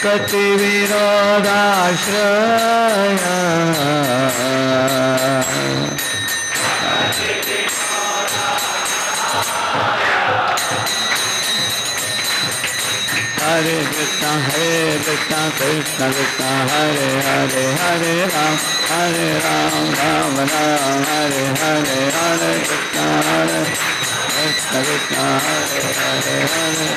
Kati Virodashraya Hare Krishna Krishna Krishna Hare Hare Hare Ram Ram Ram Hare Hare Hare Krishna Krishna Hare Hare Hare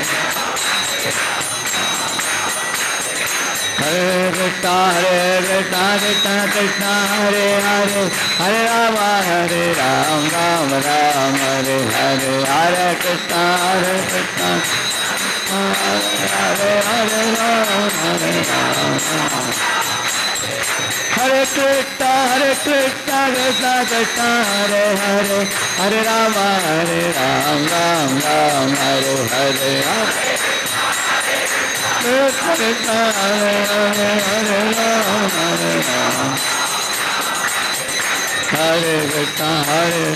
Hare Krishna Krishna Krishna Hare Hare Hare Rama Ram Ram Hare Hare Hare Krishna Krishna Hare Hare Ram Hare Krishna Krishna Krishna Hare Hare Hare Rama Ram Ram Hare Hare Krishna Krishna Hare Hare Hare Ram Hare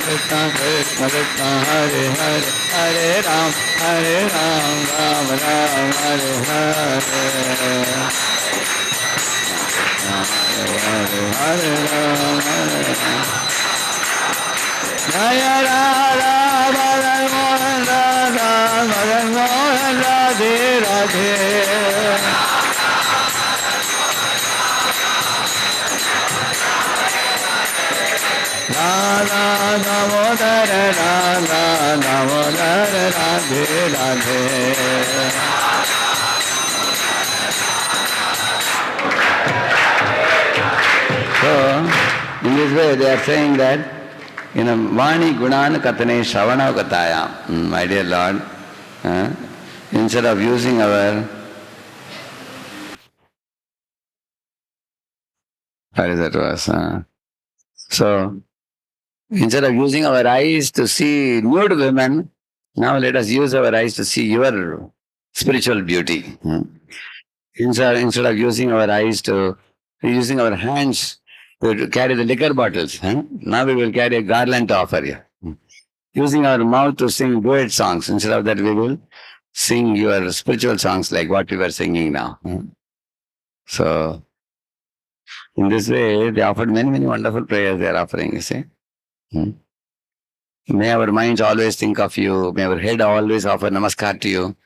Krishna Krishna Krishna Hare Hare Hare Ram Ram Hare Hare Hare Ram Hare Jaya Radha Madan Mohan Radha Madan Mohan Radhe Radhe. Radha Damodar Radha Damodar Radhe Radhe. So, in this way they are saying that, Vani Gunan Katane Shavana Kataya, my dear Lord, instead of using our, how is that was? So, instead of using our eyes to see nude women, now let us use our eyes to see your spiritual beauty. Instead of using our eyes to, using our hands to carry the liquor bottles, now we will carry a garland to offer you. Using our mouth to sing duet songs, instead of that we will sing your spiritual songs like what we were singing now. So, in this way, they offered many, many wonderful prayers they are offering, you see. May our minds always think of you. May our head always offer namaskar to you.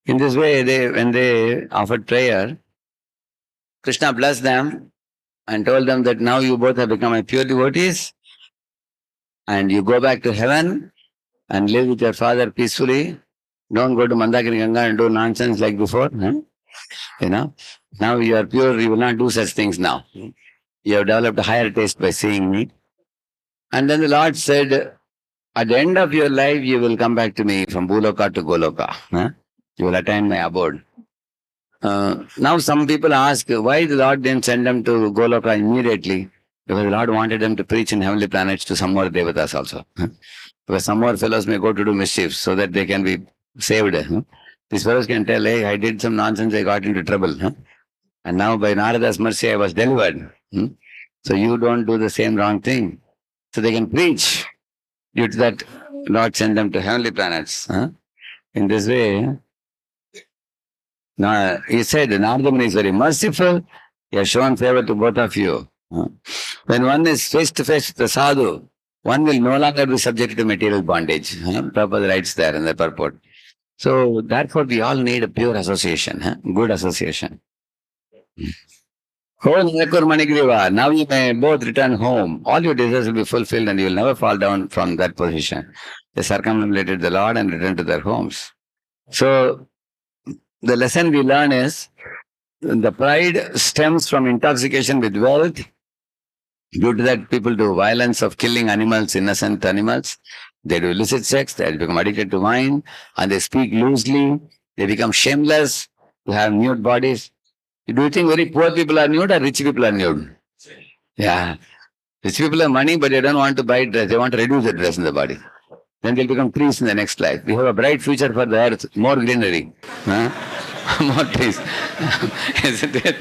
In this way, when they offered prayer, Krishna blessed them and told them that now you both have become a pure devotees and you go back to heaven and live with your father peacefully. Don't go to Mandakini Ganga and do nonsense like before. Now you are pure, you will not do such things now. You have developed a higher taste by seeing me. And then the Lord said, at the end of your life, you will come back to me from Bhuloka to Goloka. You will attain my abode. Now some people ask, why the Lord didn't send them to Goloka immediately? Because the Lord wanted them to preach in heavenly planets to some more devatas also. Because some more fellows may go to do mischief so that they can be saved. These fellows can tell, hey, I did some nonsense, I got into trouble. And now by Narada's mercy, I was delivered. So you don't do the same wrong thing. So they can preach. Due to that, Lord sent them to heavenly planets. In this way, now, he said, Narada Muni is very merciful. He has shown favor to both of you. When one is face to face with the sadhu, one will no longer be subject to material bondage. Prabhupada writes there in the purport. So, therefore, we all need a pure association, good association. Oh, Nirakur Manigriva, now you may both return home. All your desires will be fulfilled and you will never fall down from that position. They circumambulated the Lord and returned to their homes. So, the lesson we learn is, the pride stems from intoxication with wealth. Due to that, people do violence of killing animals, innocent animals. They do illicit sex, they become addicted to wine, and they speak loosely. They become shameless to have nude bodies. Do you think very poor people are nude or rich people are nude? Yeah. Rich people have money, but they don't want to buy dress. They want to reduce the dress in the body. Then they'll become trees in the next life. We have a bright future for the earth, more greenery. More trees. Isn't it?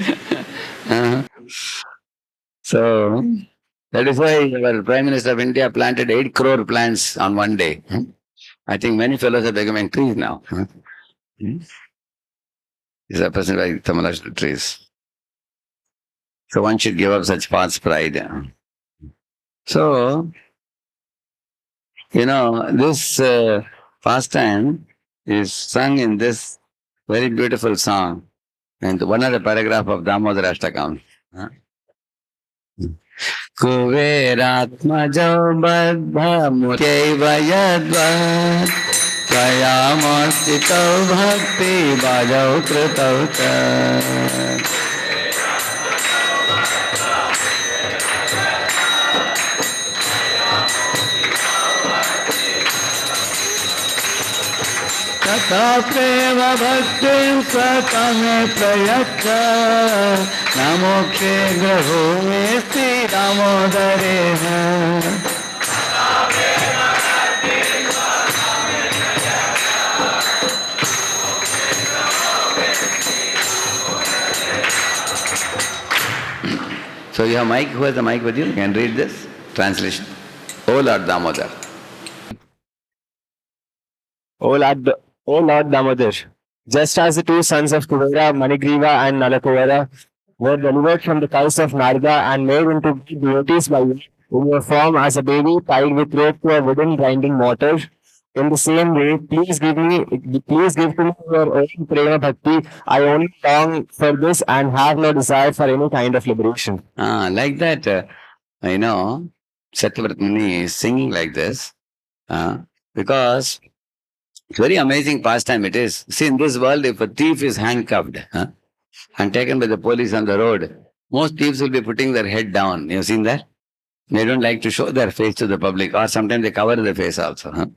So, that is why our Prime Minister of India planted 8 crore plants on one day. I think many fellows are becoming trees now. Is represented by Tamil Nadu trees. So one should give up such false pride. So, this pastime is sung in this very beautiful song, and one of the paragraph of Damodar Ashtakam. Kuveratmajau baddha mutyaiva yadvad Tvayamastitau bhakti bhajau kritau tat. Tata prema bhaktim satame prayatta Namokshe graho esti damodareha. So you have mic, who has the mic with you? You can read this translation. O Lord Damodar. O Lord Damodar, just as the 2 sons of Kuvera, Manigriva and Nalakuvera, were delivered from the curse of Narada and made into devotees by you, in your form as a baby tied with rope to a wooden grinding mortar. In the same way, please give to me your own prema bhakti. I only long for this and have no desire for any kind of liberation. Like that, Satyavrat Muni is singing like this because it's very amazing pastime it is. See, in this world, if a thief is handcuffed and taken by the police on the road, most thieves will be putting their head down. You've seen that? They don't like to show their face to the public, or sometimes they cover their face also.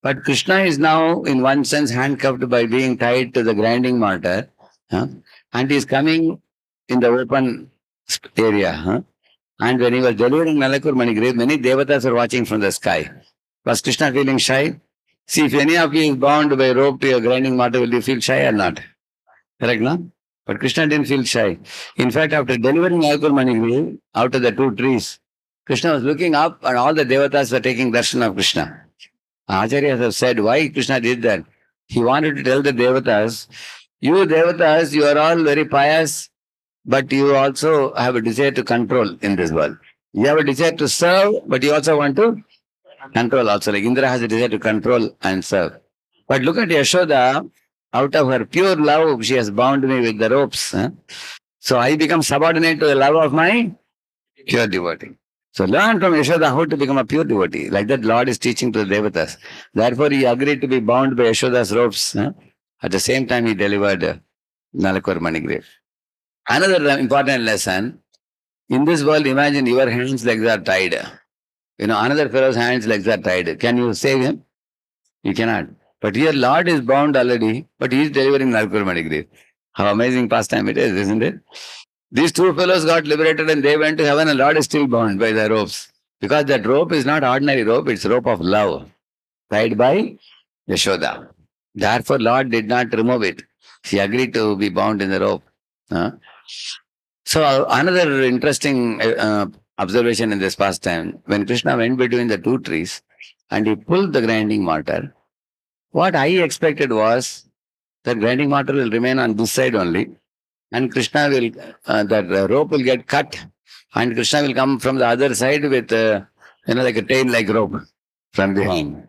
But Krishna is now, in one sense, handcuffed by being tied to the grinding mortar, and he is coming in the open area. And when he was delivering Nalakur Manigrave, many devatas are watching from the sky. Was Krishna feeling shy? See, if any of you is bound by rope to a grinding mortar, will you feel shy or not? Correct, no? But Krishna didn't feel shy. In fact, after delivering Nalakur Manigrave out of the two trees, Krishna was looking up and all the devatas were taking darshan of Krishna. Acharyas have said why Krishna did that. He wanted to tell the devatas, you devatas, you are all very pious, but you also have a desire to control in this world. You have a desire to serve, but you also want to control also. Like Indra has a desire to control and serve. But look at Yashoda, out of her pure love, she has bound me with the ropes. So I become subordinate to the love of my pure devotee. So learn from Yashoda how to become a pure devotee. Like that Lord is teaching to the devatas. Therefore he agreed to be bound by Yashoda's ropes. At the same time he delivered Nalakur Manigrave. Another important lesson, in this world, imagine your hands legs are tied. Another fellow's hands legs are tied. Can you save him? You cannot. But here Lord is bound already, but he is delivering Nalakur Manigrave. How amazing pastime it is, isn't it? These two fellows got liberated and they went to heaven and Lord is still bound by the ropes. Because that rope is not ordinary rope, it's rope of love, tied by Yashoda. Therefore, Lord did not remove it. He agreed to be bound in the rope. So another interesting observation in this pastime, when Krishna went between the two trees and he pulled the grinding mortar, what I expected was that grinding mortar will remain on this side only, and Krishna will, that rope will get cut, and Krishna will come from the other side with, like a tail-like rope from behind.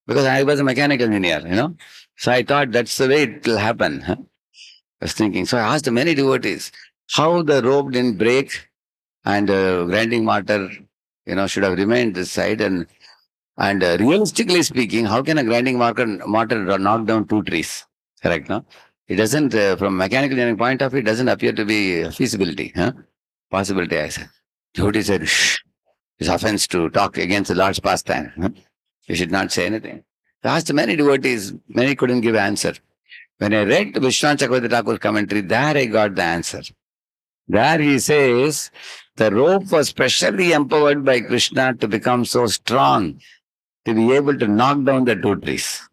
Because I was a mechanical engineer, so I thought that's the way it will happen. I was thinking. So I asked many devotees how the rope didn't break and grinding mortar, should have remained this side. And realistically speaking, how can a grinding mortar knock down two trees? Correct, no? It doesn't, from mechanical engineering point of view, it doesn't appear to be a feasibility, possibility, I said. Devotee said, shh, it's offense to talk against the Lord's pastime. You should not say anything. I asked many devotees, many couldn't give answer. When I read Vishwanath Chakravarti Thakur's commentary, there I got the answer. There he says, the rope was specially empowered by Krishna to become so strong, to be able to knock down the two trees.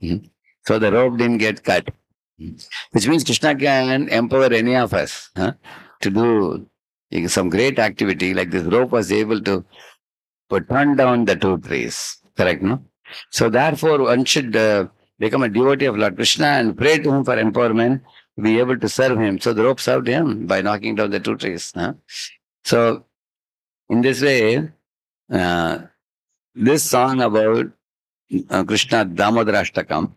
So the rope didn't get cut. Which means Krishna can empower any of us to do some great activity, like this rope was able to turn down the two trees. Correct, no? So therefore, one should become a devotee of Lord Krishna and pray to him for empowerment, to be able to serve him. So the rope served him by knocking down the two trees. So in this way, this song about Krishna Damodarashtakam,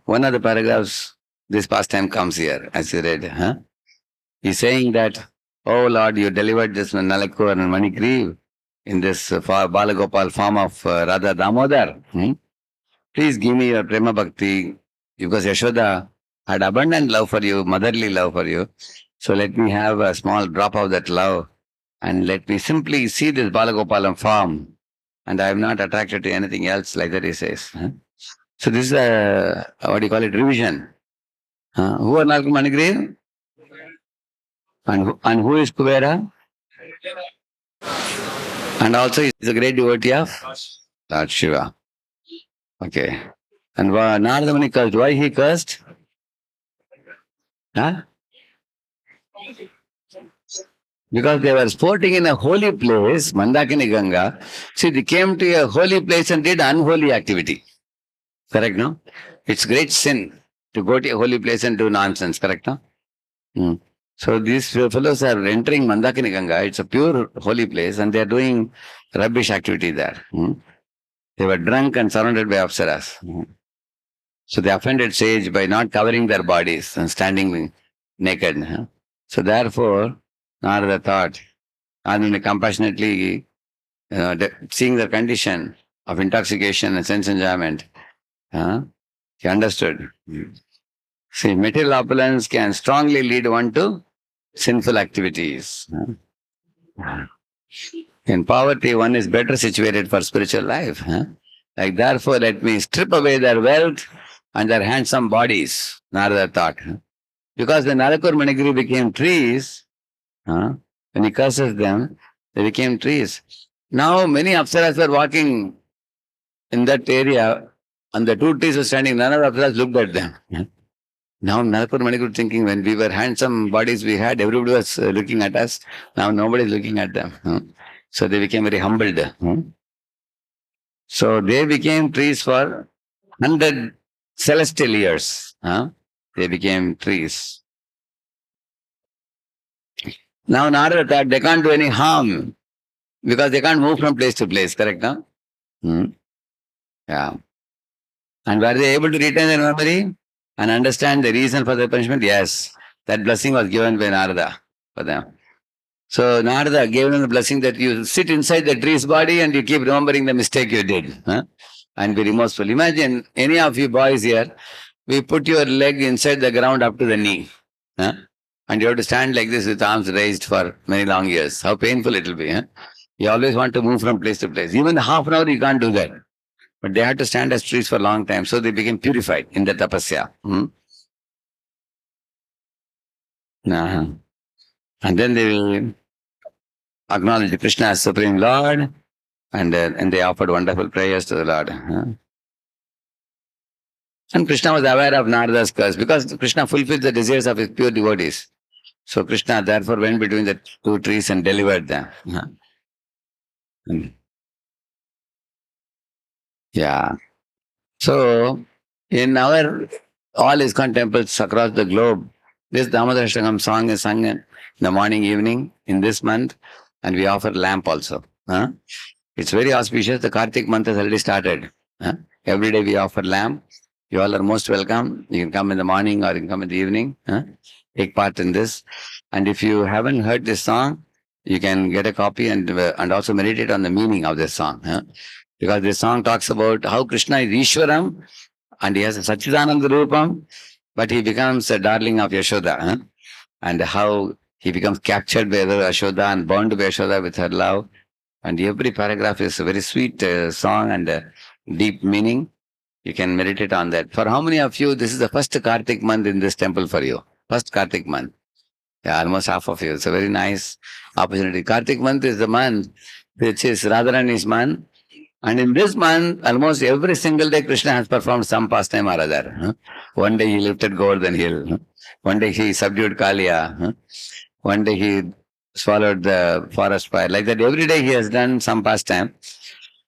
one of the paragraphs, this pastime comes here, as you read. He's saying that, oh Lord, you delivered this Nalakur and Manikriv in this Balagopal form of Radha Damodar. Please give me your Prema Bhakti, because Yashoda had abundant love for you, motherly love for you. So let me have a small drop of that love and let me simply see this Balagopalam form, and I am not attracted to anything else, like that he says. So this is a, what do you call it, revision. Who are Nalakur Manikriv? And who is Kubera? And also he is a great devotee of Lord Shiva. Okay. And Narada Muni cursed. Why he cursed? Because they were sporting in a holy place, Mandakini Ganga. See, they came to a holy place and did unholy activity. Correct, no? It's great sin to go to a holy place and do nonsense. Correct, no? So these fellows are entering Mandakini Ganga. It's a pure holy place, and they are doing rubbish activity there. They were drunk and surrounded by apsaras. So they offended sage by not covering their bodies and standing naked. So therefore, Narada thought, and compassionately seeing their condition of intoxication and sense enjoyment, he understood. See, material opulence can strongly lead one to sinful activities. In poverty, one is better situated for spiritual life. Like, therefore, let me strip away their wealth and their handsome bodies, Narada thought. Because the Nalakur Manigiri became trees, when he curses them, they became trees. Now, many apsaras were walking in that area, and the two trees were standing. None of the apsaras looked at them. Now, Nalakur Manigiri thinking, when we were handsome bodies we had, everybody was looking at us. Now, nobody is looking at them. So, they became very humbled. So, they became trees for 100 celestial years. They became trees. Now, Narada thought they can't do any harm because they can't move from place to place, correct? No? Yeah. And were they able to retain their memory and understand the reason for the punishment? Yes. That blessing was given by Narada for them. So Narada gave them the blessing that you sit inside the tree's body and you keep remembering the mistake you did. And be remorseful. Imagine any of you boys here, we put your leg inside the ground up to the knee. And you have to stand like this with arms raised for many long years. How painful it will be. You always want to move from place to place. Even half an hour you can't do that. But they had to stand as trees for a long time. So they became purified in the tapasya. And then they will acknowledge Krishna as Supreme Lord. And they offered wonderful prayers to the Lord. And Krishna was aware of Narada's curse because Krishna fulfilled the desires of his pure devotees. So Krishna therefore went between the two trees and delivered them. Yeah. So in our all ISKCON temples across the globe, this Damodarashtakam song is sung in the morning, evening, in this month, and we offer lamp also. It's very auspicious. The Kartik month has already started. Every day we offer lamp. You all are most welcome. You can come in the morning or you can come in the evening. Take part in this. And if you haven't heard this song, you can get a copy and also meditate on the meaning of this song. Because this song talks about how Krishna is Ishwaram and he has a Sachidananda Rupam, but he becomes a darling of Yashoda. And how he becomes captured by Yashoda and bound by Yashoda with her love. And every paragraph is a very sweet song and deep meaning. You can meditate on that. For how many of you, this is the first Kartik month in this temple for you? First Kartik month. Yeah, almost half of you. It's a very nice opportunity. Kartik month is the month which is Radharani's month. And in this month, almost every single day, Krishna has performed some pastime or other. One day he lifted Govardhan hill. One day he subdued Kaliya. One day he swallowed the forest fire. Like that, every day he has done some pastime.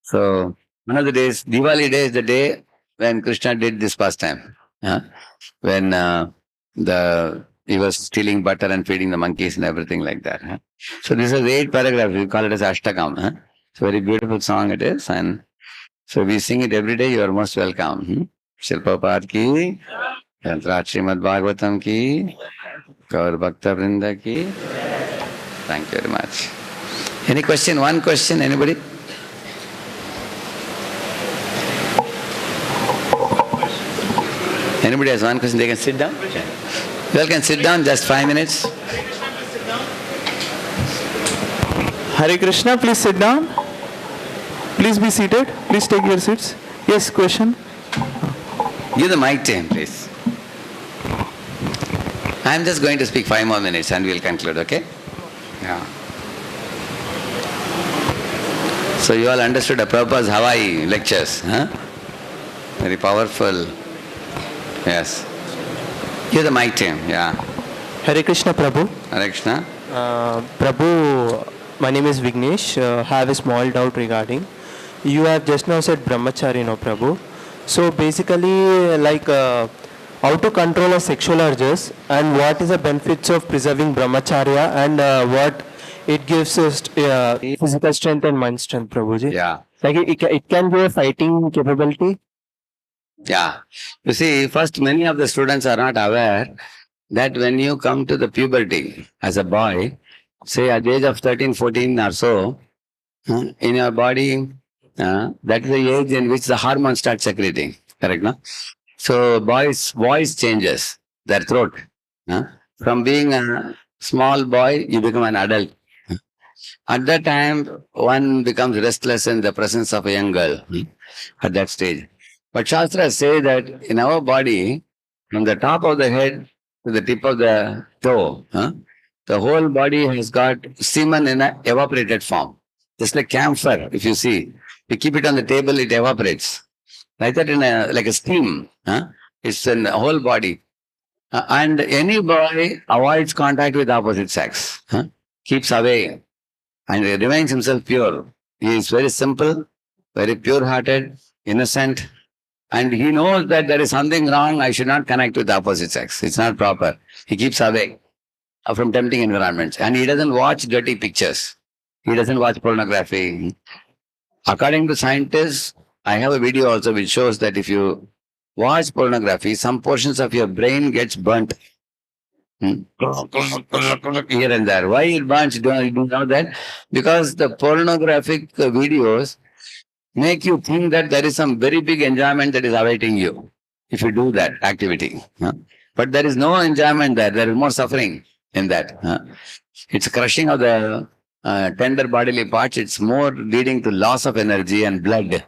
So, one of the days, Diwali day is the day when Krishna did this pastime. When he was stealing butter and feeding the monkeys and everything like that. So, this is 8 paragraphs. We call it as Ashtakam. It's a very beautiful song it is. And so, we sing it every day. You are most welcome. Shilpapad ki, Yantrat Srimad Bhagavatam ki, Gaur Bhakta Vrinda ki. Thank you very much. Any question? One question, anybody? Anybody has one question? They can sit down? You all can sit down, just 5 minutes. Hare Krishna, please sit down. Please be seated. Please take your seats. Yes, question? Give the mic to him, please. I am just going to speak 5 more minutes and we will conclude, okay? Yeah. So you all understood Prabhupada's Hawaii lectures, Very powerful. Yes. Give the mic to him, yeah. Hare Krishna, Prabhu. Hare Krishna. Prabhu, my name is Vignesh. Have a small doubt regarding. You have just now said brahmachari, no, Prabhu. So basically, like how to control our sexual urges, and what is the benefits of preserving brahmacharya, and what it gives us physical strength and mind strength, Prabhuji. Yeah. Like it can give a fighting capability. Yeah. You see, first, many of the students are not aware that when you come to the puberty as a boy, say at the age of 13, 14 or so, in your body, that is the age in which the hormones start secreting. Correct, no? So, boys' voice changes, their throat. From being a small boy, you become an adult. At that time, one becomes restless in the presence of a young girl at that stage. But Shastras say that in our body, from the top of the head to the tip of the toe, the whole body has got semen in an evaporated form. Just like camphor, if you see. You keep it on the table, it evaporates. Like that, like a steam. It's in the whole body. And any boy avoids contact with opposite sex. Keeps away. And he remains himself pure. He is very simple, very pure-hearted, innocent, and he knows that there is something wrong. I should not connect with the opposite sex. It's not proper. He keeps away from tempting environments, and he doesn't watch dirty pictures. He doesn't watch pornography. According to scientists, I have a video also which shows that if you watch pornography, some portions of your brain gets burnt. Here and there. Why it burns? You don't know that? Because the pornographic videos make you think that there is some very big enjoyment that is awaiting you if you do that activity. But there is no enjoyment there. There is more suffering in that. It's crushing of the tender bodily parts. It's more leading to loss of energy and blood.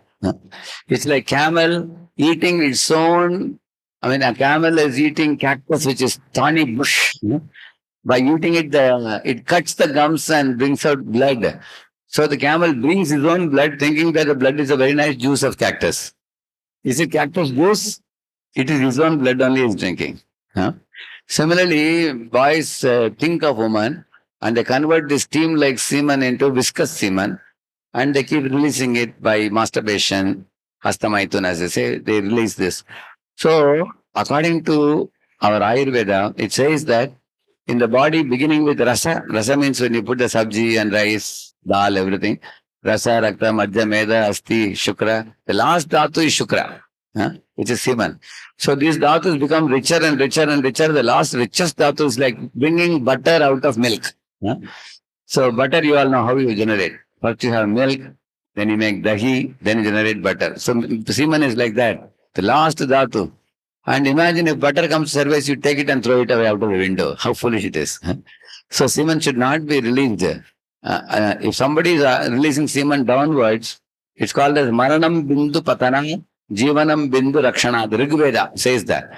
It's like camel eating its own. I mean, a camel is eating cactus, which is thorny bush. By eating it, it cuts the gums and brings out blood. So the camel brings his own blood, thinking that the blood is a very nice juice of cactus. Is it cactus juice? It is his own blood only he is drinking. Similarly, boys think of woman and they convert this steam like semen into viscous semen, and they keep releasing it by masturbation, hastamaitun, as they say, they release this. So, according to our Ayurveda, it says that in the body, beginning with rasa, rasa means when you put the sabji and rice, dal, everything, rasa, rakta, madhya, meda, asti, shukra, the last dhatu is shukra, which is semen. So these dhatus become richer and richer and richer. The last richest dhatu is like bringing butter out of milk. So butter, you all know how you generate. First you have milk, then you make dahi, then you generate butter. So semen is like that. The last dhatu. And imagine if butter comes to service, you take it and throw it away out of the window. How foolish it is. So semen should not be released. If somebody is releasing semen downwards, it's called as maranam bindu patana jivanam bindu rakshana. The Rigveda says that.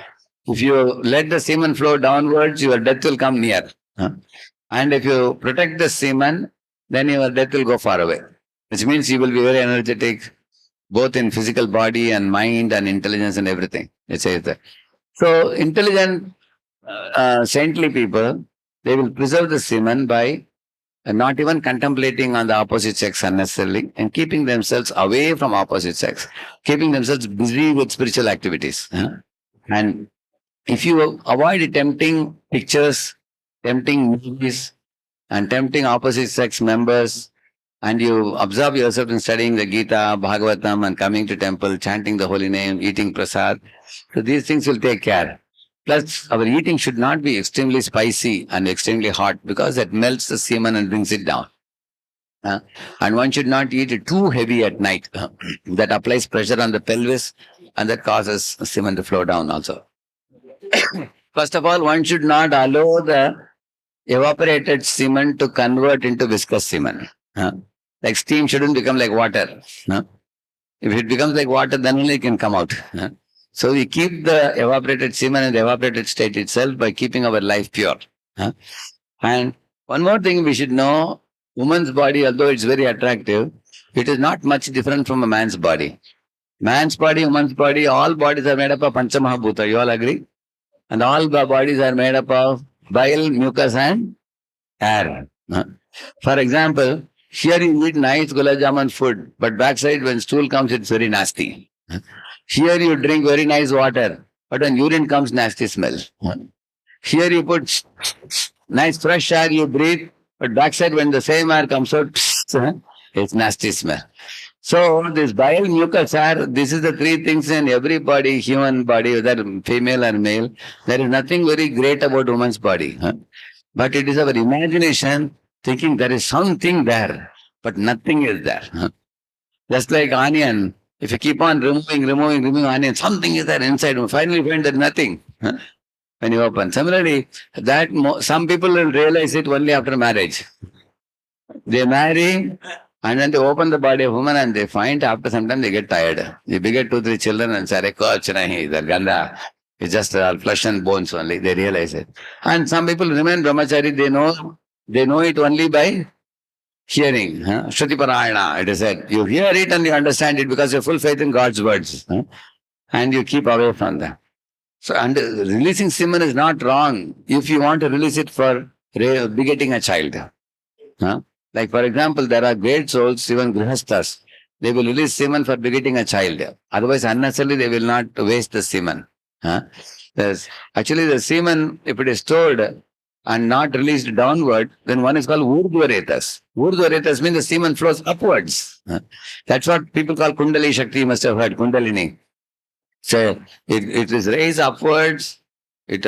If you let the semen flow downwards, your death will come near. And if you protect the semen, then your death will go far away. Which means you will be very energetic, both in physical body and mind and intelligence and everything. It says that. So intelligent, saintly people, they will preserve the semen by not even contemplating on the opposite sex unnecessarily and keeping themselves away from opposite sex, keeping themselves busy with spiritual activities. And if you avoid tempting pictures, tempting movies, and tempting opposite sex members, and you observe yourself in studying the Gita, Bhagavatam, and coming to temple, chanting the holy name, eating prasad. So these things will take care. Plus, our eating should not be extremely spicy and extremely hot because that melts the semen and brings it down. And one should not eat it too heavy at night. That applies pressure on the pelvis and that causes semen to flow down also. First of all, one should not allow the evaporated semen to convert into viscous semen. Like steam shouldn't become like water. If it becomes like water, then only it can come out. So we keep the evaporated semen in the evaporated state itself by keeping our life pure. And one more thing we should know, woman's body, although it's very attractive, it is not much different from a man's body. Man's body, woman's body, all bodies are made up of Panchamahabhuta. You all agree? And all bodies are made up of bile, mucus and air. For example, here you eat nice gulab jamun food, but backside when stool comes, it's very nasty. Here you drink very nice water, but when urine comes, nasty smell. Here you put nice fresh air, you breathe, but backside when the same air comes out, it's nasty smell. So this bile, mucus, air, this is the three things in every body, human body, whether female or male. There is nothing very great about woman's body. But it is our imagination thinking there is something there, but nothing is there. Just like onion, if you keep on removing onion, something is there inside. Finally you find that nothing. When you open. Similarly, that some people will realize it only after marriage. They marry and then they open the body of woman and they find after some time they get tired. They beget 2-3 children and say, Ganda. It's just flesh and bones only. They realize it. And some people remain brahmachari, they know it only by hearing. Shruti Parayana, it is said. You hear it and you understand it because you have full faith in God's words. And you keep away from them. So, and releasing semen is not wrong if you want to release it for begetting a child. Like for example, there are great souls, even grihasthas. They will release semen for begetting a child. Otherwise, unnecessarily, they will not waste the semen. Actually, the semen, if it is stored and not released downward, then one is called urdhvaretas. Urdhvaretas means the semen flows upwards. That's what people call Kundali Shakti, you must have heard, Kundalini. So it is raised upwards, it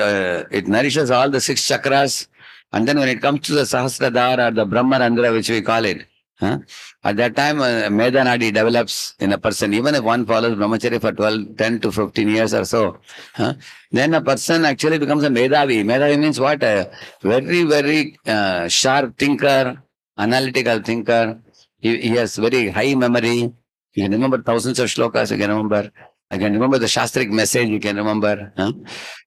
nourishes all the 6 chakras, and then when it comes to the Sahasradhara or the Brahmarandra, which we call it, at that time Medanadi develops in a person. Even if one follows brahmacharya for 10 to 15 years or so, then a person actually becomes a Medavi. Medavi means what? A very, very sharp thinker, analytical thinker. He has very high memory. You can remember thousands of shlokas, you can remember. I can remember the Shastric message, you can remember.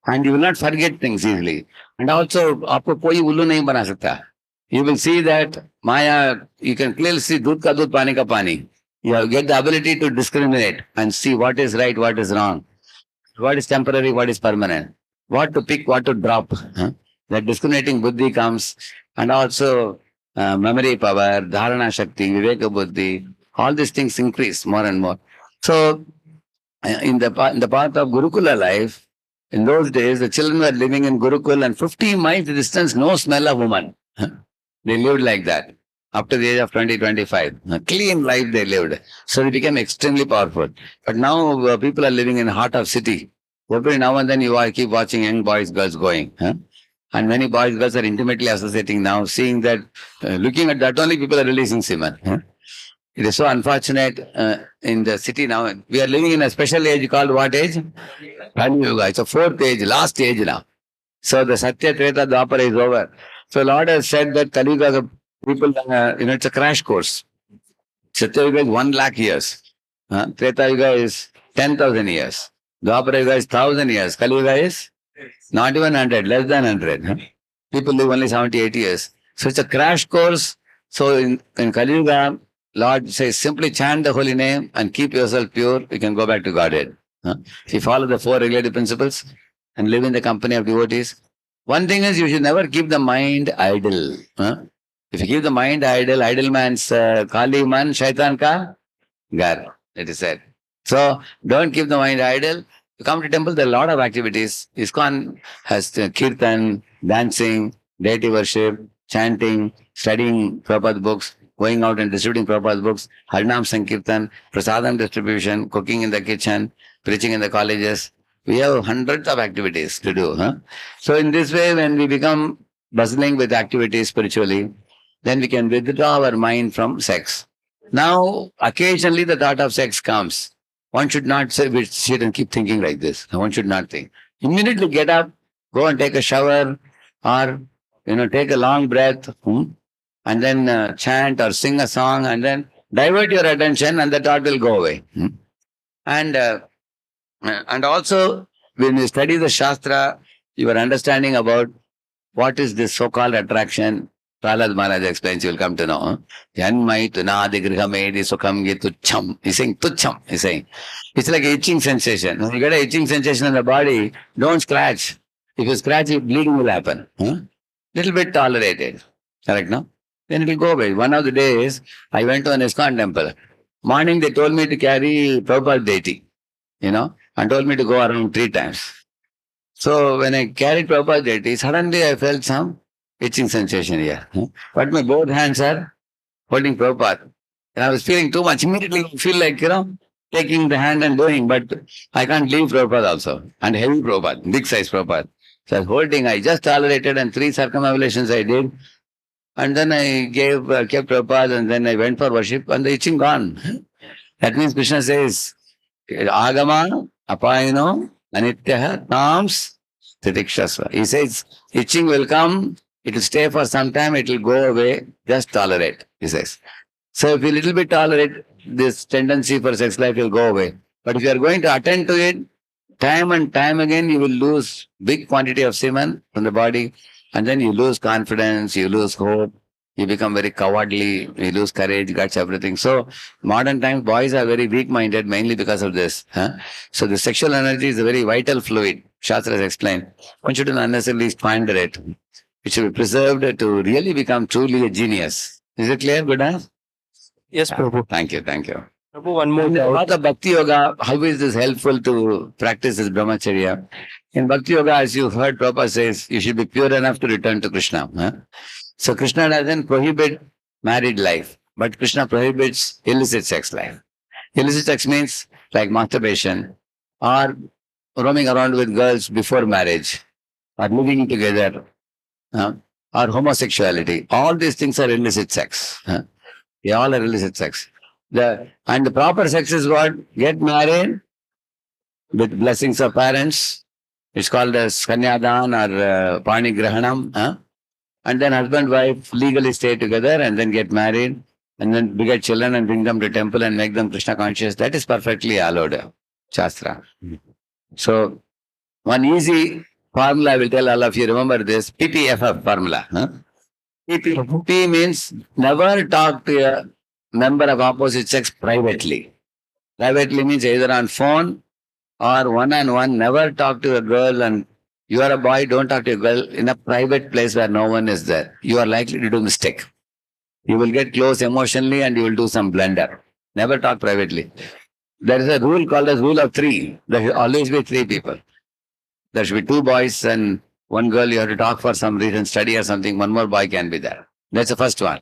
And you will not forget things easily. And also, aapko koi ullu nahi bana sakta. You will see that Maya, you can clearly see dudh ka dudh, pani ka pani. You get the ability to discriminate and see what is right, what is wrong, what is temporary, what is permanent, what to pick, what to drop. That discriminating buddhi comes, and also memory power, dharana shakti, viveka buddhi, all these things increase more and more. So, in the path of Gurukula life, in those days, the children were living in Gurukul and 50 miles distance, no smell of woman. They lived like that up to the age of 20, 25. A clean life they lived. So they became extremely powerful. But now people are living in the heart of city. Every now and then you keep watching young boys, girls going. And many boys, girls are intimately associating now, seeing that, looking at that only people are releasing semen. It is so unfortunate in the city now. We are living in a special age called what age? Kali Yuga. It's a 4th age, last age now. So the Satya Treta Dwapara is over. So Lord has said that Kali Yuga, the people, it's a crash course. Satya Yuga is 1 lakh years. Treta Yuga is 10,000 years. Dwapara Yuga is 1,000 years. Kali Yuga is not even 100, less than 100. People live only 70, 80 years. So it's a crash course. So in Kali Yuga, Lord says, simply chant the holy name and keep yourself pure, you can go back to Godhead. If you follow the 4 regulative principles and live in the company of devotees, one thing is you should never keep the mind idle. If you keep the mind idle, idle man's Kali man, shaitan ka gar, it is said. So don't keep the mind idle. You come to temple, there are a lot of activities. ISKCON has kirtan, dancing, deity worship, chanting, studying Prabhupada books, going out and distributing Prabhupada's books, Harinam Sankirtan, Prasadam distribution, cooking in the kitchen, preaching in the colleges. We have hundreds of activities to do. So in this way, when we become bustling with activities spiritually, then we can withdraw our mind from sex. Now, occasionally the thought of sex comes. One should not sit and keep thinking like this. One should not think. Immediately get up, go and take a shower, or take a long breath, and then chant or sing a song, and then divert your attention, and the thought will go away. And also, when you study the Shastra, your understanding about what is this so-called attraction, Prahlad Maharaj explains, you will come to know. Yanmai tunadi grihamedi sukham gi tucham. He's saying tucham. He's saying. It's like an itching sensation. When you get an itching sensation in the body, don't scratch. If you scratch, bleeding will happen. Little bit tolerated. Correct, no? Then it will go away. One of the days, I went to an ISKCON temple. Morning, they told me to carry Prabhupada deity, and told me to go around 3 times. So when I carried Prabhupada deity, suddenly I felt some itching sensation here. But my both hands are holding Prabhupada. And I was feeling too much. Immediately I feel like, taking the hand and doing, but I can't leave Prabhupada also. And heavy Prabhupada, big size Prabhupada. So I was holding, I just tolerated, and 3 circumambulations I did. And then I kept Prabhupada, and then I went for worship, and the itching gone. That means Krishna says, Agama, Apayano, Anityaha, Tams, Titikshasva. He says, itching will come, it will stay for some time, it will go away, just tolerate, he says. So if you little bit tolerate, this tendency for sex life will go away. But if you are going to attend to it, time and time again, you will lose big quantity of semen from the body, and then you lose confidence, you lose hope, you become very cowardly, you lose courage, guts, everything. So modern times, boys are very weak-minded mainly because of this. So the sexual energy is a very vital fluid. Shastras explain. One shouldn't unnecessarily squander it. It should be preserved to really become truly a genius. Is it clear, Gudas? Yes, Prabhu. Thank you, thank you. Prabhu, one more In the doubt. path of Bhakti Yoga, how is this helpful to practice this brahmacharya? In Bhakti Yoga, as you heard, Prabhupada says, you should be pure enough to return to Krishna. So Krishna doesn't prohibit married life, but Krishna prohibits illicit sex life. Illicit sex means like masturbation, or roaming around with girls before marriage, or living together, or homosexuality. All these things are illicit sex. They all are illicit sex. And the proper sex is what? Get married with blessings of parents. It's called as Kanyadan or Pani Grahanam. And then husband wife legally stay together and then get married and then beget children and bring them to temple and make them Krishna conscious. That is perfectly allowed. Shastra. So one easy formula I will tell all of you. Remember this PPFF formula. P means never talk to a member of opposite sex privately. Privately means either on phone or one-on-one. Never talk to a girl, and you are a boy, don't talk to a girl in a private place where no one is there. You are likely to do mistake. You will get close emotionally and you will do some blunder. Never talk privately. There is a rule called as rule of 3. There should always be 3 people. There should be 2 boys and 1 girl. You have to talk for some reason, study or something. 1 more boy can be there. That's the first one.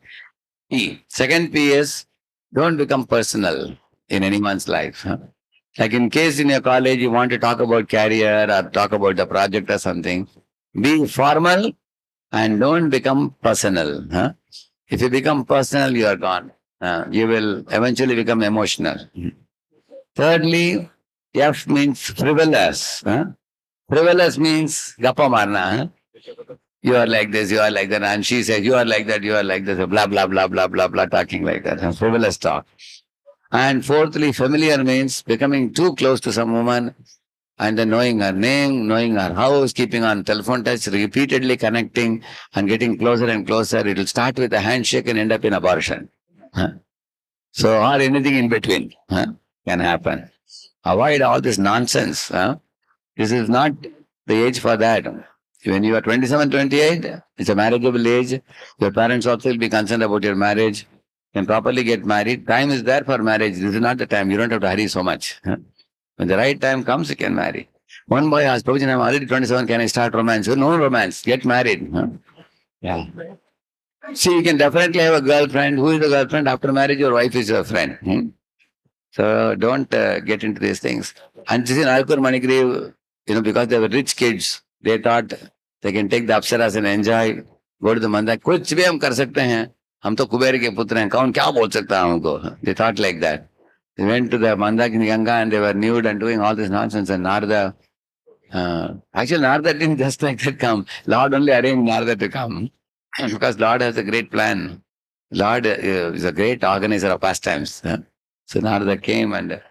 P. Second P is don't become personal in anyone's life. Like in case in your college you want to talk about career or talk about the project or something, be formal and don't become personal. If you become personal, you are gone. You will eventually become emotional. Thirdly, F means frivolous. Frivolous means gappa marna. You are like this, you are like that, and she says, you are like that, you are like this, blah, blah, blah, blah, blah, blah, talking like that. Frivolous talk. And fourthly, familiar means becoming too close to some woman and then knowing her name, knowing her house, keeping on telephone touch, repeatedly connecting and getting closer and closer. It will start with a handshake and end up in abortion. So, or anything in between can happen. Avoid all this nonsense. This is not the age for that. When you are 27, 28, it's a marriageable age. Your parents also will be concerned about your marriage. You can properly get married. Time is there for marriage. This is not the time. You don't have to hurry so much. When the right time comes, you can marry. One boy asked, Prabhuji, I'm already 27, can I start romance? So, no romance, get married. Yeah. See, you can definitely have a girlfriend. Who is the girlfriend? After marriage, your wife is your friend. So don't get into these things. And this in Alkur Manigriv, because they were rich kids, they thought they can take the apsaras and enjoy, go to the mandir. कुछ भी हम कर सकते हैं. हम तो कुबेर के पुत्र हैं. कौन क्या बोल सकता है हमको? They thought like that. They went to the Mandakini Ganga and they were nude and doing all this nonsense. And Narada, actually Narada didn't just like that come. Lord only arranged Narada to come. Because Lord has a great plan. Lord is a great organizer of pastimes. So Narada came, and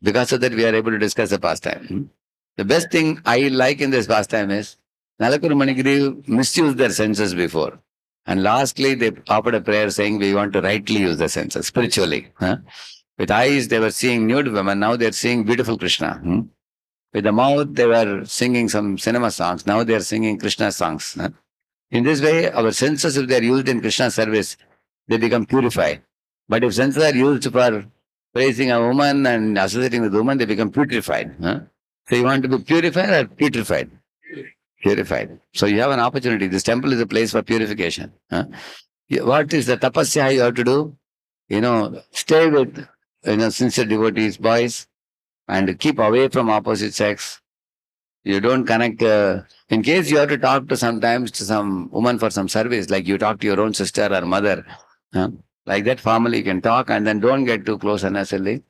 because of that we are able to discuss the pastime. The best thing I like in this pastime is Nalakuru Manigiri misused their senses before. And lastly, they offered a prayer saying we want to rightly use the senses, spiritually. With eyes, they were seeing nude women. Now they're seeing beautiful Krishna. With the mouth, they were singing some cinema songs. Now they're singing Krishna songs. In this way, our senses, if they're used in Krishna service, they become purified. But if senses are used for praising a woman and associating with woman, they become putrefied. So you want to be purified or putrefied? Purified. So you have an opportunity. This temple is a place for purification. Huh? What is the tapasya you have to do? Stay with sincere devotees, boys, and keep away from opposite sex. You don't connect. In case you have to talk to sometimes to some woman for some service, like you talk to your own sister or mother, like that formally you can talk, and then don't get too close unnecessarily.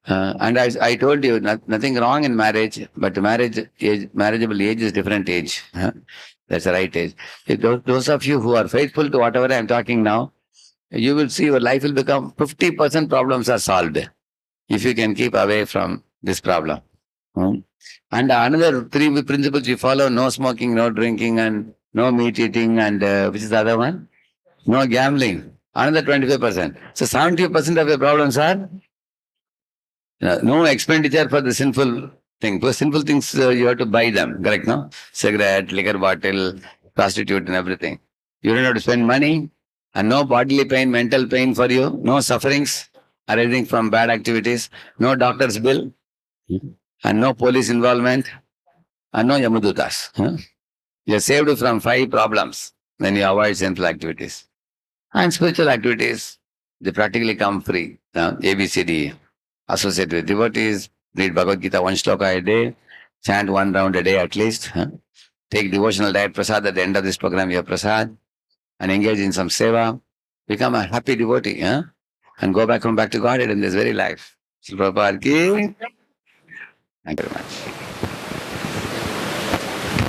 And I told you, nothing wrong in marriage, but marriageable age is different age. That's the right age. If those of you who are faithful to whatever I am talking now, you will see your life will become 50% problems are solved if you can keep away from this problem. And another three principles you follow: no smoking, no drinking, and no meat eating, and which is the other one? No gambling. Another 25%. So 70% of your problems are no expenditure for the sinful thing. For sinful things, you have to buy them, correct? No? Cigarette, liquor bottle, prostitute, and everything. You don't have to spend money, and no bodily pain, mental pain for you, no sufferings arising from bad activities, no doctor's bill, and no police involvement, and no yamudutas. You're saved from 5 problems when you avoid sinful activities. And spiritual activities, they practically come free. ABCD. Associate with devotees, read Bhagavad Gita 1 shloka a day, chant 1 round a day at least, take devotional diet prasad at the end of this program, you have prasad, and engage in some seva, become a happy devotee, and go back to Godhead in this very life. Srila Prabhupada ki. Thank you very much.